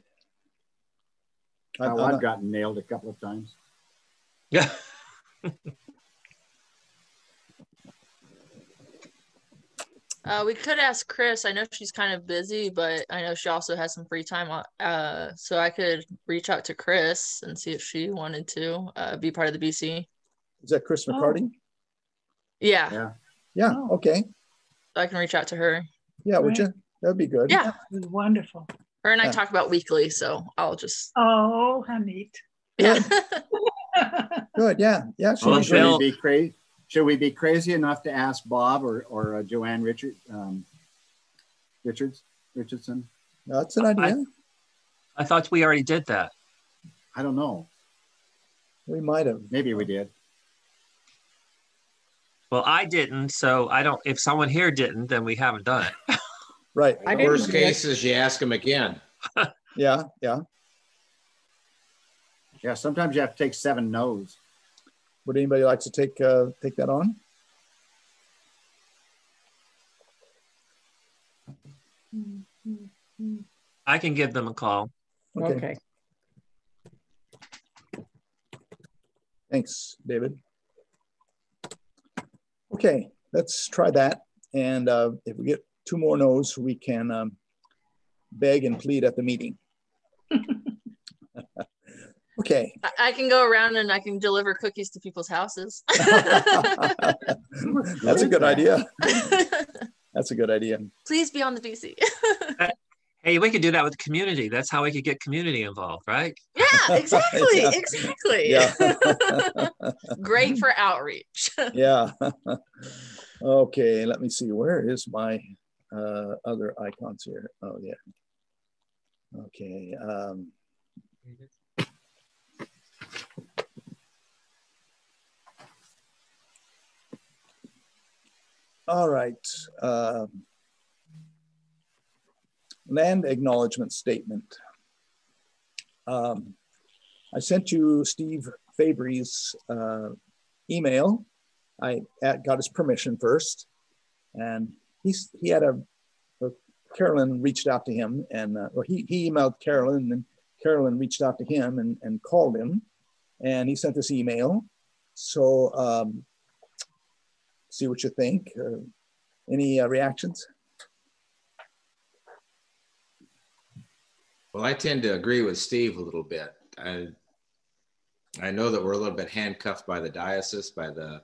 I've gotten nailed a couple of times. Yeah. We could ask Chris. I know she's kind of busy, but I know she also has some free time. So I could reach out to Chris and see if she wanted to be part of the BC. Is that Chris McCarty? Yeah. Yeah. Okay. So I can reach out to her. Yeah, would you? That'd be good. Yeah. That was wonderful. Her and I talk about weekly, so I'll just. Oh, how neat. Yeah. Good. Yeah. Yeah. Should we be crazy enough to ask Bob or Joanne Richardson? That's an idea. I thought we already did that. I don't know. We might have. Maybe we did. Well, I didn't, so I don't. If someone here didn't, then we haven't done it. Right. Worst case is you ask them again. Yeah. Yeah. Yeah. Sometimes you have to take 7 no's. Would anybody like to take that on? I can give them a call. Okay. Thanks, David. Okay, let's try that. And if we get 2 more no's, we can beg and plead at the meeting. Okay. I can go around and I can deliver cookies to people's houses. That's a good idea. That's a good idea. Please be on the VC. Hey, we could do that with the community. That's how we could get community involved, right? Yeah, exactly. Yeah. Exactly. Yeah. Great for outreach. Yeah. Okay, let me see. Where is my other icons here? Oh, yeah. Okay. All right. Land acknowledgement statement. I sent you Steve Fabry's email. I got his permission first, and he had Carolyn reached out to him, and or he emailed Carolyn, and then Carolyn reached out to him and called him, and he sent this email. So see what you think. Any reactions? Well, I tend to agree with Steve a little bit. I know that we're a little bit handcuffed by the diocese, by the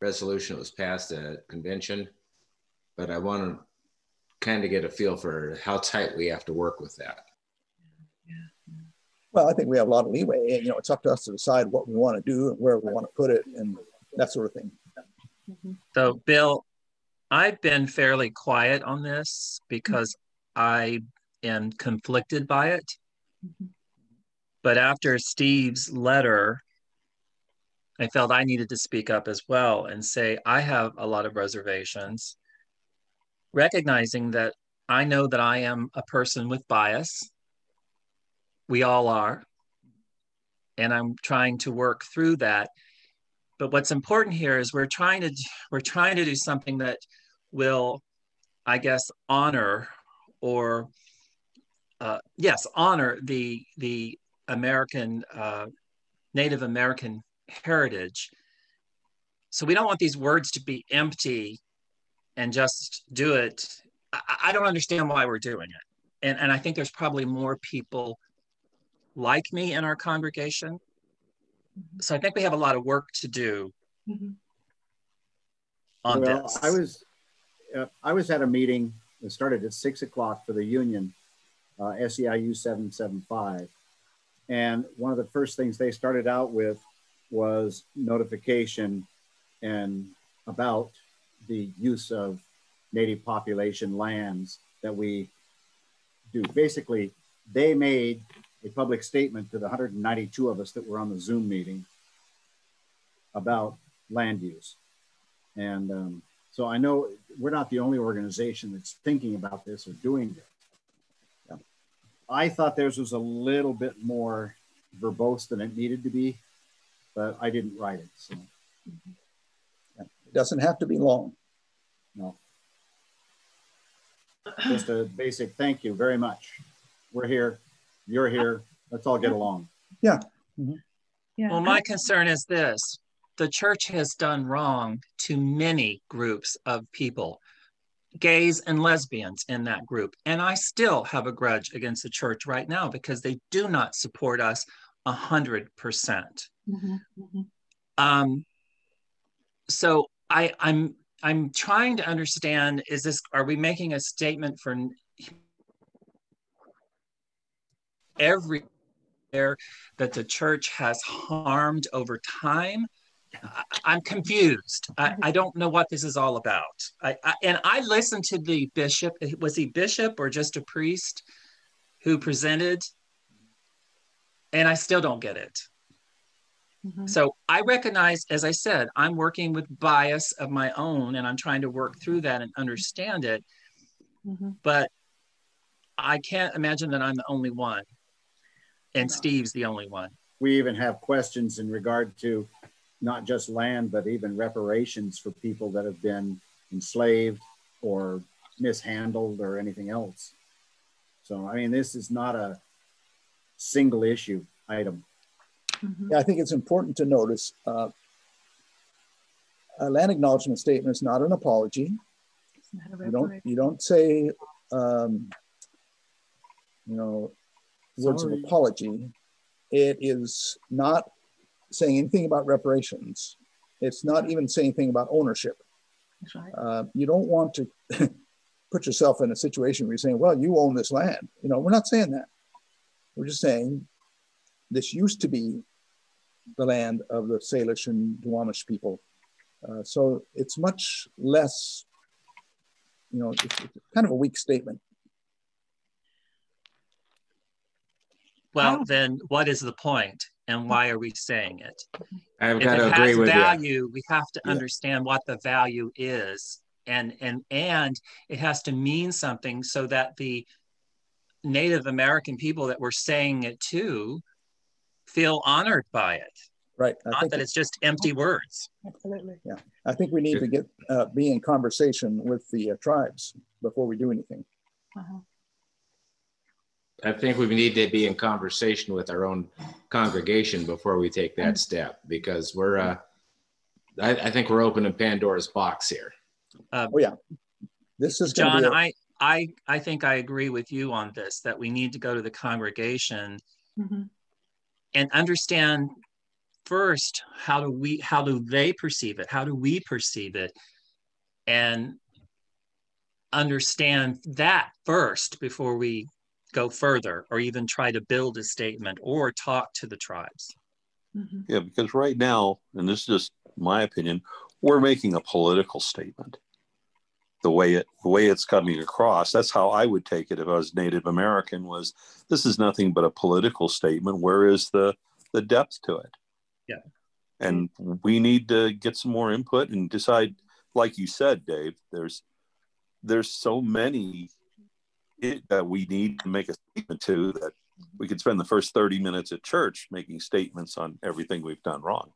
resolution that was passed at convention, but I want to kind of get a feel for how tight we have to work with that. Well, I think we have a lot of leeway. You know, it's up to us to decide what we want to do and where we want to put it and that sort of thing. So, Bill, I've been fairly quiet on this because I am conflicted by it. But after Steve's letter, I felt I needed to speak up as well and say, I have a lot of reservations, recognizing that I know that I am a person with bias. We all are. And I'm trying to work through that. But what's important here is we're trying to do something that will, I guess, honor or honor the American Native American heritage. So we don't want these words to be empty and just do it. I don't understand why we're doing it. And I think there's probably more people like me in our congregation. So I think we have a lot of work to do on this. I was at a meeting that started at 6 o'clock for the union, SEIU 775. And one of the first things they started out with was notification and about the use of native population lands that we do. Basically, they made a public statement to the 192 of us that were on the Zoom meeting about land use. And so I know we're not the only organization that's thinking about this or doing this. Yeah. I thought theirs was a little bit more verbose than it needed to be, but I didn't write it. So yeah. It doesn't have to be long. No. Just a basic thank you very much. We're here. You're here. Let's all get along. Yeah. Yeah. Well, my concern is this. The church has done wrong to many groups of people, gays and lesbians in that group. And I still have a grudge against the church right now because they do not support us 100%. So I'm trying to understand, are we making a statement for everywhere that the church has harmed over time? I'm confused. I don't know what this is all about. And I listened to the bishop. Was he bishop or just a priest who presented? And I still don't get it. So I recognize, as I said, I'm working with bias of my own, and I'm trying to work through that and understand it. But I can't imagine that I'm the only one, and Steve's the only one. We even have questions in regard to not just land, but even reparations for people that have been enslaved or mishandled or anything else. So, I mean, this is not a single issue item. Yeah, I think it's important to notice a land acknowledgement statement is not an apology. It's not a You don't say, words of apology. It is not saying anything about reparations. It's not even saying anything about ownership. That's right. You don't want to put yourself in a situation where you're saying, well, you own this land. We're not saying that. We're just saying this used to be the land of the Salish and Duwamish people. So it's much less, it's kind of a weak statement. Well, then what is the point and why are we saying it? I've If got to it agree has with value, we have to understand what the value is. And it has to mean something so that the Native American people that we're saying it to feel honored by it. Right. Not that it's just empty words. Absolutely. Yeah. I think we need to be in conversation with the tribes before we do anything. I think we need to be in conversation with our own congregation before we take that step, because we're, I think we're opening Pandora's box here. Oh yeah, this is John. I think I agree with you on this, that we need to go to the congregation and understand first how do they perceive it, how do we perceive it, and understand that first before we go further or even try to build a statement or talk to the tribes. Yeah, because right now, and this is just my opinion, we're making a political statement. The way it's coming across, that's how I would take it if I was Native American, was this is nothing but a political statement. Where is the depth to it? Yeah. And we need to get some more input and decide, like you said, Dave, there's so many that we need to make a statement to, that we could spend the first 30 minutes at church making statements on everything we've done wrong.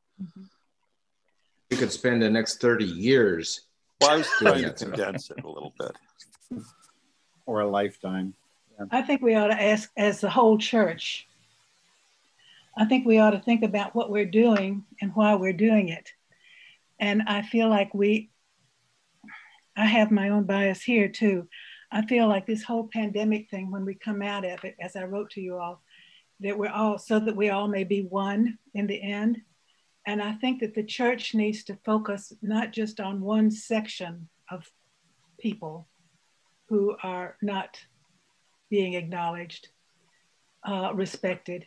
You could spend the next 30 years. Well, I was trying to condense it a little bit. Or a lifetime. Yeah. I think we ought to ask, as the whole church, I think we ought to think about what we're doing and why we're doing it. And I feel like I have my own bias here too. I feel like this whole pandemic thing, when we come out of it, as I wrote to you all, that we're all, so that we all may be one in the end. And I think that the church needs to focus not just on one section of people who are not being acknowledged, respected.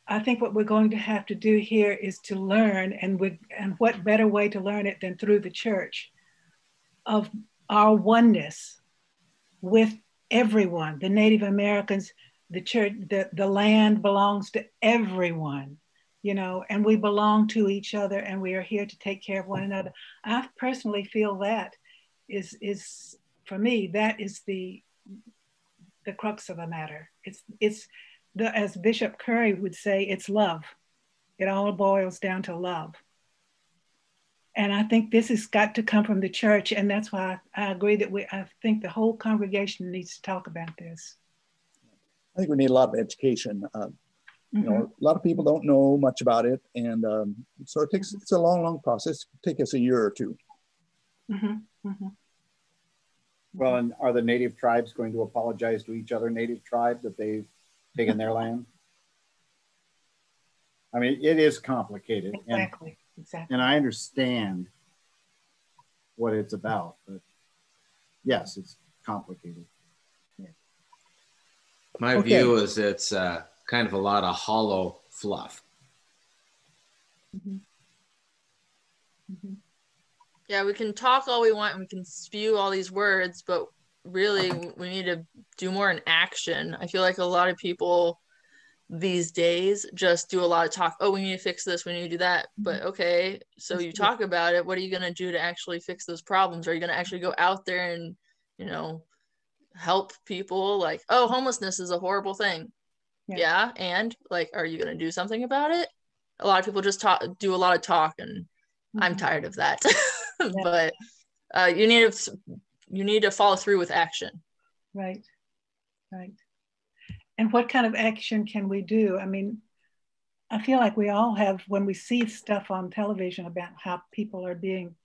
I think what we're going to have to do here is to learn, and what better way to learn it than through the church, of our oneness with everyone, the Native Americans, the church, the land belongs to everyone, and we belong to each other, and we are here to take care of one another. I personally feel that is for me, that is the crux of the matter. It's as Bishop Curry would say, it's love. It all boils down to love. And I think this has got to come from the church. And that's why I agree that I think the whole congregation needs to talk about this. I think we need a lot of education. A lot of people don't know much about it. And so it's a long, long process. It could take us a year or two. Well, and are the native tribes going to apologize to each other native tribe that they've taken their land? I mean, it is complicated. Exactly. And I understand what it's about, but yes, it's complicated. Yeah. My view is it's kind of a lot of hollow fluff. Yeah, we can talk all we want and we can spew all these words, but really we need to do more in action. I feel like a lot of people these days just do a lot of talk. Oh, we need to fix this, we need to do that. But okay, so you talk about it, what are you going to do to actually fix those problems? Are you going to actually go out there and help people? Like, oh, homelessness is a horrible thing. Yeah, and like, are you going to do something about it? A lot of people just do a lot of talk, and I'm tired of that. But you need to follow through with action. Right. And what kind of action can we do? I mean, I feel like we all have, when we see stuff on television about how people are being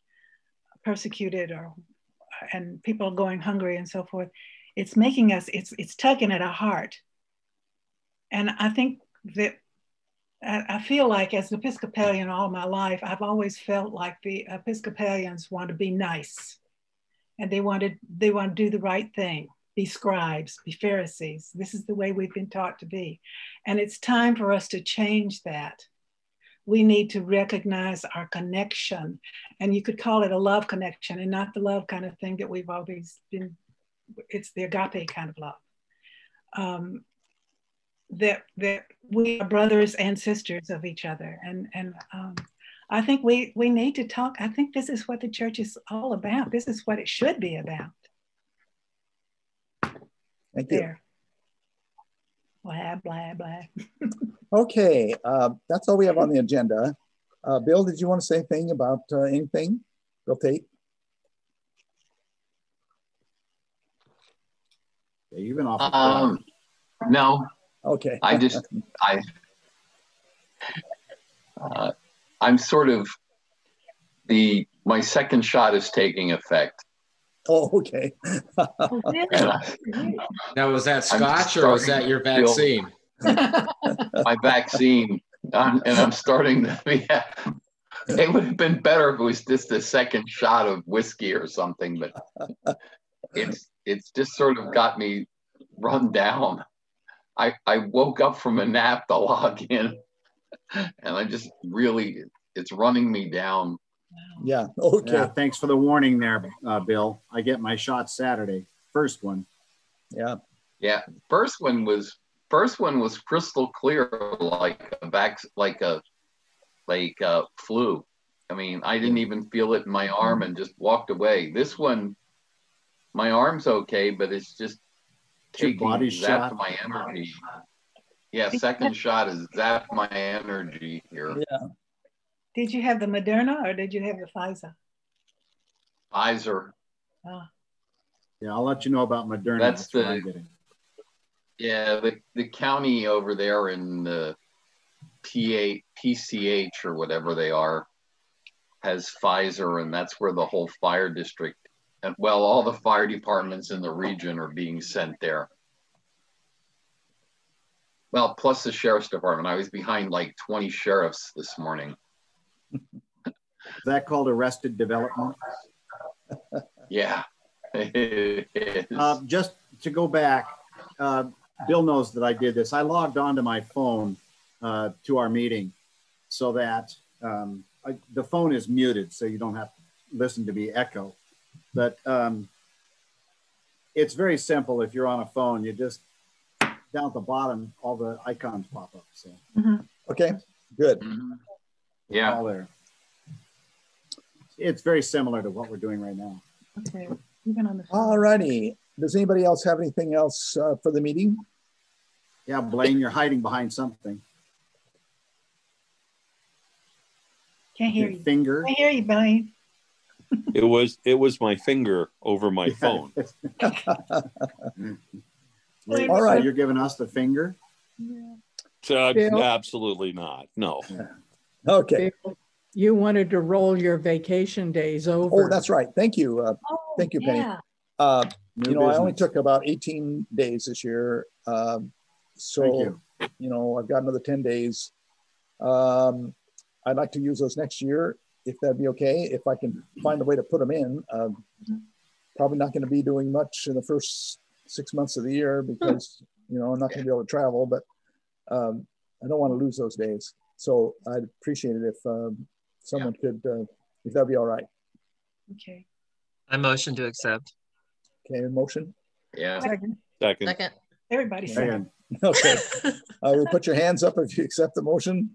persecuted and people are going hungry and so forth, it's making us, it's tugging at our heart. And I think that, I feel like as an Episcopalian all my life, I've always felt like the Episcopalians want to be nice, and they want to do the right thing, be scribes, be Pharisees. This is the way we've been taught to be. And it's time for us to change that. We need to recognize our connection, and you could call it a love connection, and not the love kind of thing that we've always been, it's the agape kind of love. That we are brothers and sisters of each other. And I think we need to talk. I think this is what the church is all about. This is what it should be about. Thank you. There. Blah, blah, blah. Okay, that's all we have on the agenda. Bill, did you want to say anything about anything? Bill Tate? Yeah, you've been off. No. Okay. I'm sort of my second shot is taking effect. Oh, okay. Now, was that Scotch or was that your vaccine? My vaccine, and I'm starting to be. It would have been better if it was just a second shot of whiskey or something, but it's just sort of got me run down. I woke up from a nap to log in, and I just really, it's running me down. Yeah, okay. Yeah, thanks for the warning there, Bill. I get my shot Saturday, first one. Yeah. Yeah, first one was crystal clear, like a flu. I mean, I didn't even feel it in my arm and just walked away. This one, my arm's okay, but it's just taking zapped my energy. Yeah, second shot has zapped my energy here. Yeah. Did you have the Moderna or did you have the Pfizer? Pfizer. Oh. Yeah, I'll let you know about Moderna. That's what I'm getting. Yeah, the county over there in the PCH or whatever they are has Pfizer, and that's where the whole fire district, and well, all the fire departments in the region are being sent there. Well, plus the sheriff's department. I was behind like 20 sheriffs this morning. Is that called arrested development? Yeah. Just to go back, Bill knows that I did this. I logged onto my phone to our meeting so that the phone is muted so you don't have to listen to me echo. But it's very simple. If you're on a phone, you just down at the bottom, all the icons pop up. So okay, good. Yeah, all there. It's very similar to what we're doing right now. Okay, even on the phone. All righty. Does anybody else have anything else for the meeting? Yeah, Blaine, you're hiding behind something. Can't hear you. Finger. Can't hear you, Blaine. It was my finger over my phone. All right, you're giving us the finger? Absolutely not. No. Okay. You wanted to roll your vacation days over. Oh, that's right. Thank you. Thank you, Penny. Yeah. You know, I only took about 18 days this year. So, you know, I've got another 10 days. I'd like to use those next year, if that'd be okay. If I can find a way to put them in. Probably not going to be doing much in the first 6 months of the year because, you know, I'm not going to be able to travel, but I don't want to lose those days. So I'd appreciate it if someone could, if that'd be all right. Okay. I motion to accept. Okay, motion? Yeah. Second. Second. Everybody second. Okay. We'll put your hands up if you accept the motion.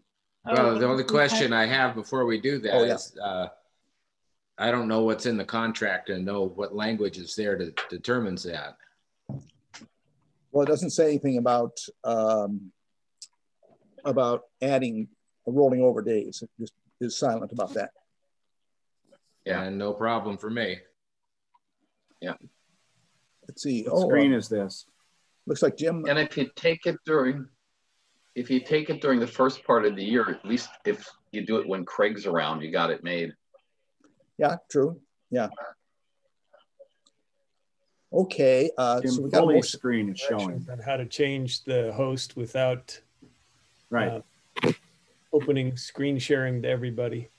Well, the only question I have before we do that is, I don't know what's in the contract and know what language is there that determines that. Well, it doesn't say anything about adding rolling over days. It just is silent about that. Yeah, and no problem for me. Yeah. Let's see. What screen is this? Looks like Jim. And if you take it during if you take it during the first part of the year, at least if you do it when Craig's around, you got it made. Yeah, true. Yeah. Okay. Jim, So we got a fully motion. screen is showing. On how to change the host without Right. Opening screen sharing to everybody.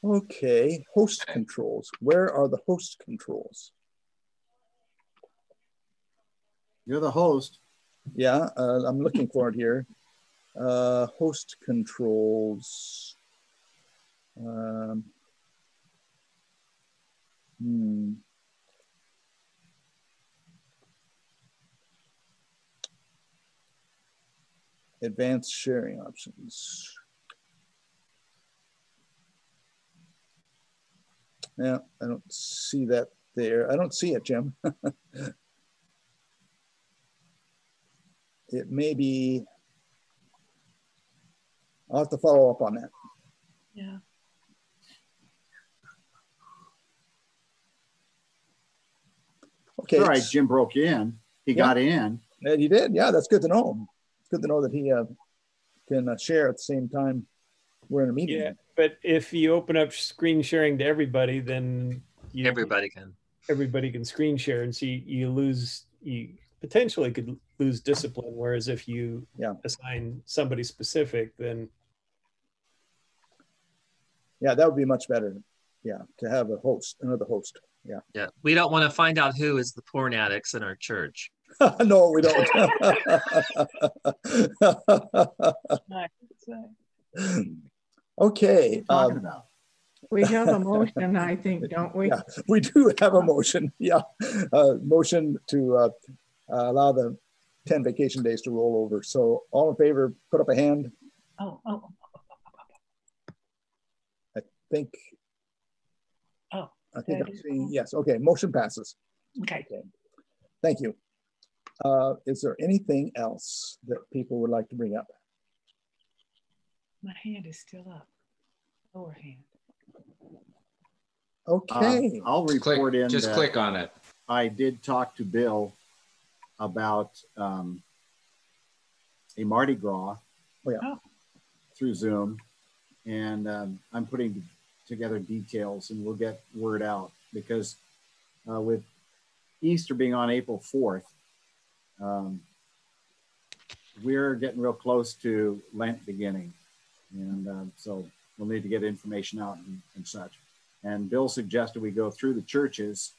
Okay, host controls. Where are the host controls? You're the host. Yeah, I'm looking for it here. Host controls. Advanced sharing options. Yeah, I don't see that there. I don't see it, Jim. It may be, I'll have to follow up on that. Yeah. Okay. All right, Jim broke in. He got in. And he did. Yeah, that's good to know. It's good to know that he can share at the same time we're in a meeting. Yeah, but if you open up screen sharing to everybody, then everybody can screen share, and so you potentially could lose discipline. Whereas if you assign somebody specific, then yeah, that would be much better. Yeah, to have a host, another host. Yeah. Yeah, we don't want to find out who is the porn addicts in our church. No, we don't. Okay. Talking about. We have a motion, I think, don't we? Yeah, we do have a motion. Yeah, motion to allow the 10 vacation days to roll over. So all in favor, put up a hand. I think I'm seeing, yes. Okay, motion passes. Okay. Thank you. Is there anything else that people would like to bring up? My hand is still up. Lower hand. Okay. I'll report in. Just click on it. I did talk to Bill about a Mardi Gras through Zoom, and I'm putting together details, and we'll get word out, because with Easter being on April 4th, we're getting real close to Lent beginning, and so we'll need to get information out and such. And Bill suggested we go through the churches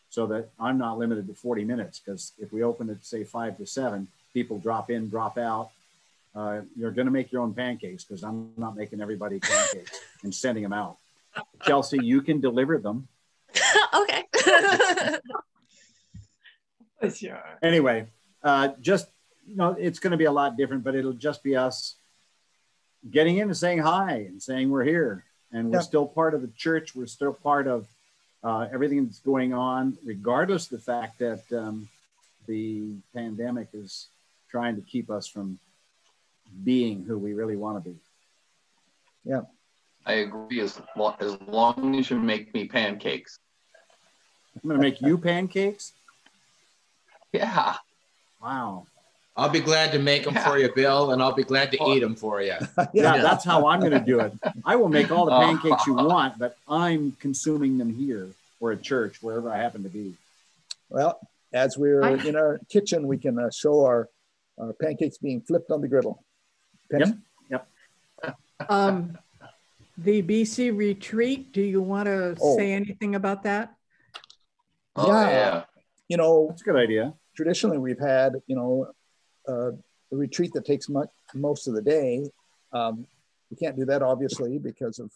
so that I'm not limited to 40 minutes, because if we open it, say 5 to 7, people drop in, drop out. You're going to make your own pancakes, because I'm not making everybody pancakes and sending them out. Chelsea, you can deliver them. Okay. Sure. Anyway, just, it's going to be a lot different, but it'll just be us getting in and saying hi and saying we're here. And we're still part of the church. We're still part of everything that's going on, regardless of the fact that the pandemic is trying to keep us from being who we really want to be. Yeah. I agree, as long as you make me pancakes. I'm going to make you pancakes? Yeah. Wow. I'll be glad to make them for you, Bill, and I'll be glad to eat them for you. Yeah, that's how I'm going to do it. I will make all the pancakes you want, but I'm consuming them here or at church, wherever I happen to be. Well, as we're in our kitchen, we can show our pancakes being flipped on the griddle. Penny? Yep. The BC retreat, do you want to say anything about that? Yeah. That's a good idea. Traditionally, we've had, a retreat that takes most of the day. We can't do that, obviously, because of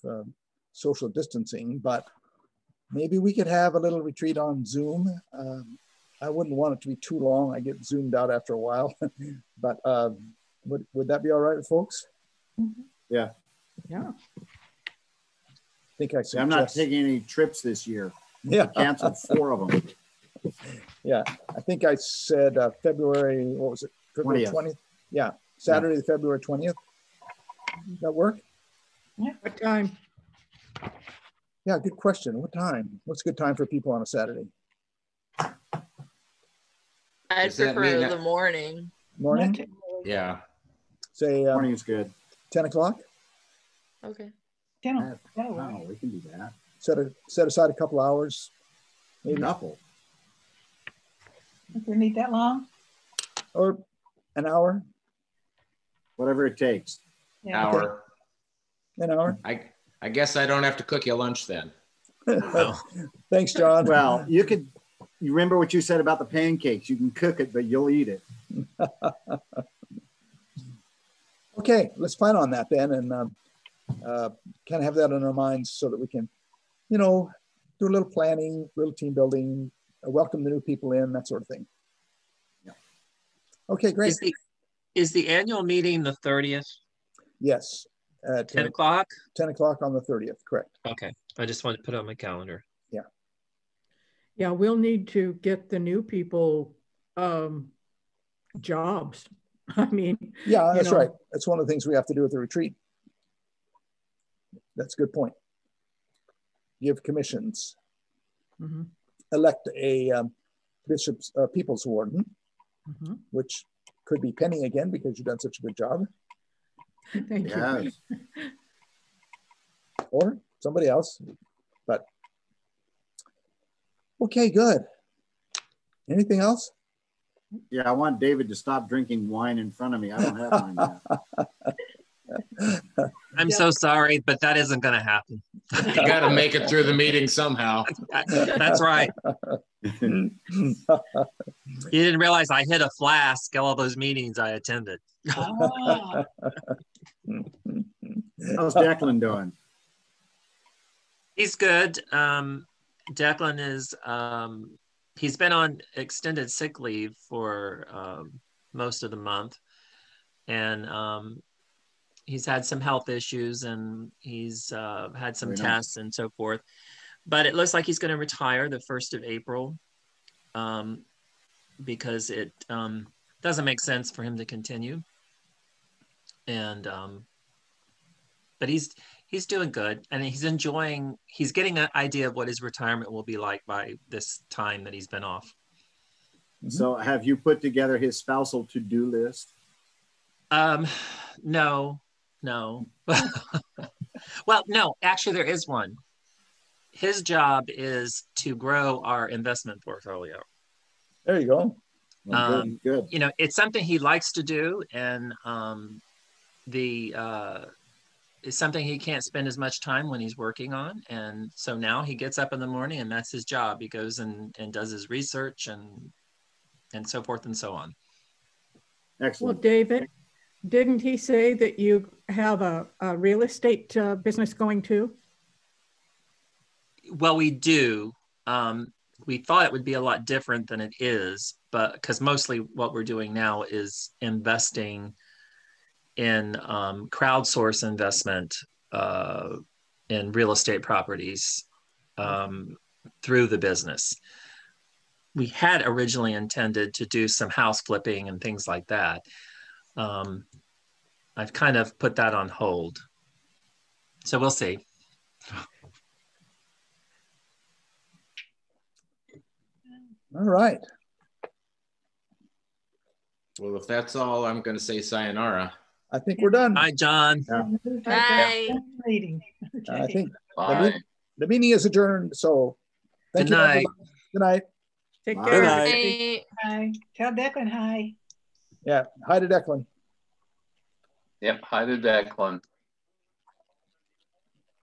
social distancing, but maybe we could have a little retreat on Zoom. I wouldn't want it to be too long. I get zoomed out after a while, but would that be all right with folks? Yeah. Yeah. I think I suggest. I'm not taking any trips this year. Yeah. I canceled 4 of them. Yeah, I think I said February, what was it? February 20th? Yeah, Saturday, February 20th. That work? Yeah. What time? Yeah, good question. What time? What's a good time for people on a Saturday? I'd prefer the morning. Morning? Yeah. Say Morning's good. 10 o'clock. Okay. 10. Oh, we can do that. Set aside a couple hours. Maybe a couple. If we need that long? Or an hour. Whatever it takes. Yeah. Hour. Okay. An hour. I guess I don't have to cook you lunch then. Thanks, John. Well, you remember what you said about the pancakes. You can cook it, but you'll eat it. Okay, let's plan on that then, and kind of have that in our minds so that we can, do a little planning, a little team building, welcome the new people in, that sort of thing. Yeah. Okay, great. Is the annual meeting the 30th? Yes. At 10 o'clock? 10 o'clock on the 30th, correct. Okay, I just wanted to put it on my calendar. Yeah. Yeah, we'll need to get the new people jobs. I mean, yeah, that's right. That's one of the things we have to do at the retreat. That's a good point. Give commissions. Mm-hmm. Elect a bishop's people's warden, which could be Penny again because you've done such a good job. Thank you. Or somebody else, but okay, good. Anything else? Yeah, I want David to stop drinking wine in front of me. I don't have mine yet. I'm so sorry, but that isn't going to happen. You got to make it through the meeting somehow. That's right. You didn't realize I hit a flask all those meetings I attended. How's Declan doing? He's good. Declan is, he's been on extended sick leave for most of the month. And he's had some health issues and he's had some tests and so forth. But it looks like he's going to retire the 1st of April because it doesn't make sense for him to continue. And but he's doing good and he's getting an idea of what his retirement will be like by this time that he's been off. So have you put together his spousal to-do list? No. Well, no, actually there is one. His job is to grow our investment portfolio. There you go. Well, good. It's something he likes to do, and it's something he can't spend as much time when he's working on. And so now he gets up in the morning and that's his job. He goes and does his research and so forth and so on. Excellent. Well, David, didn't he say that you have a real estate business going too? Well, we do. We thought it would be a lot different than it is, but because mostly what we're doing now is investing in crowdsource investment in real estate properties through the business. We had originally intended to do some house flipping and things like that. I've kind of put that on hold. So we'll see. All right. Well, if that's all, I'm going to say sayonara. I think we're done. Bye, John. Yeah. Bye. Meeting. I think Bye. the meeting is adjourned. So thank you. Good night. Good night. Take Bye. care. Good night. Hi. Tell Declan hi. Yeah. Hi to Declan. Yep. Hi to Declan.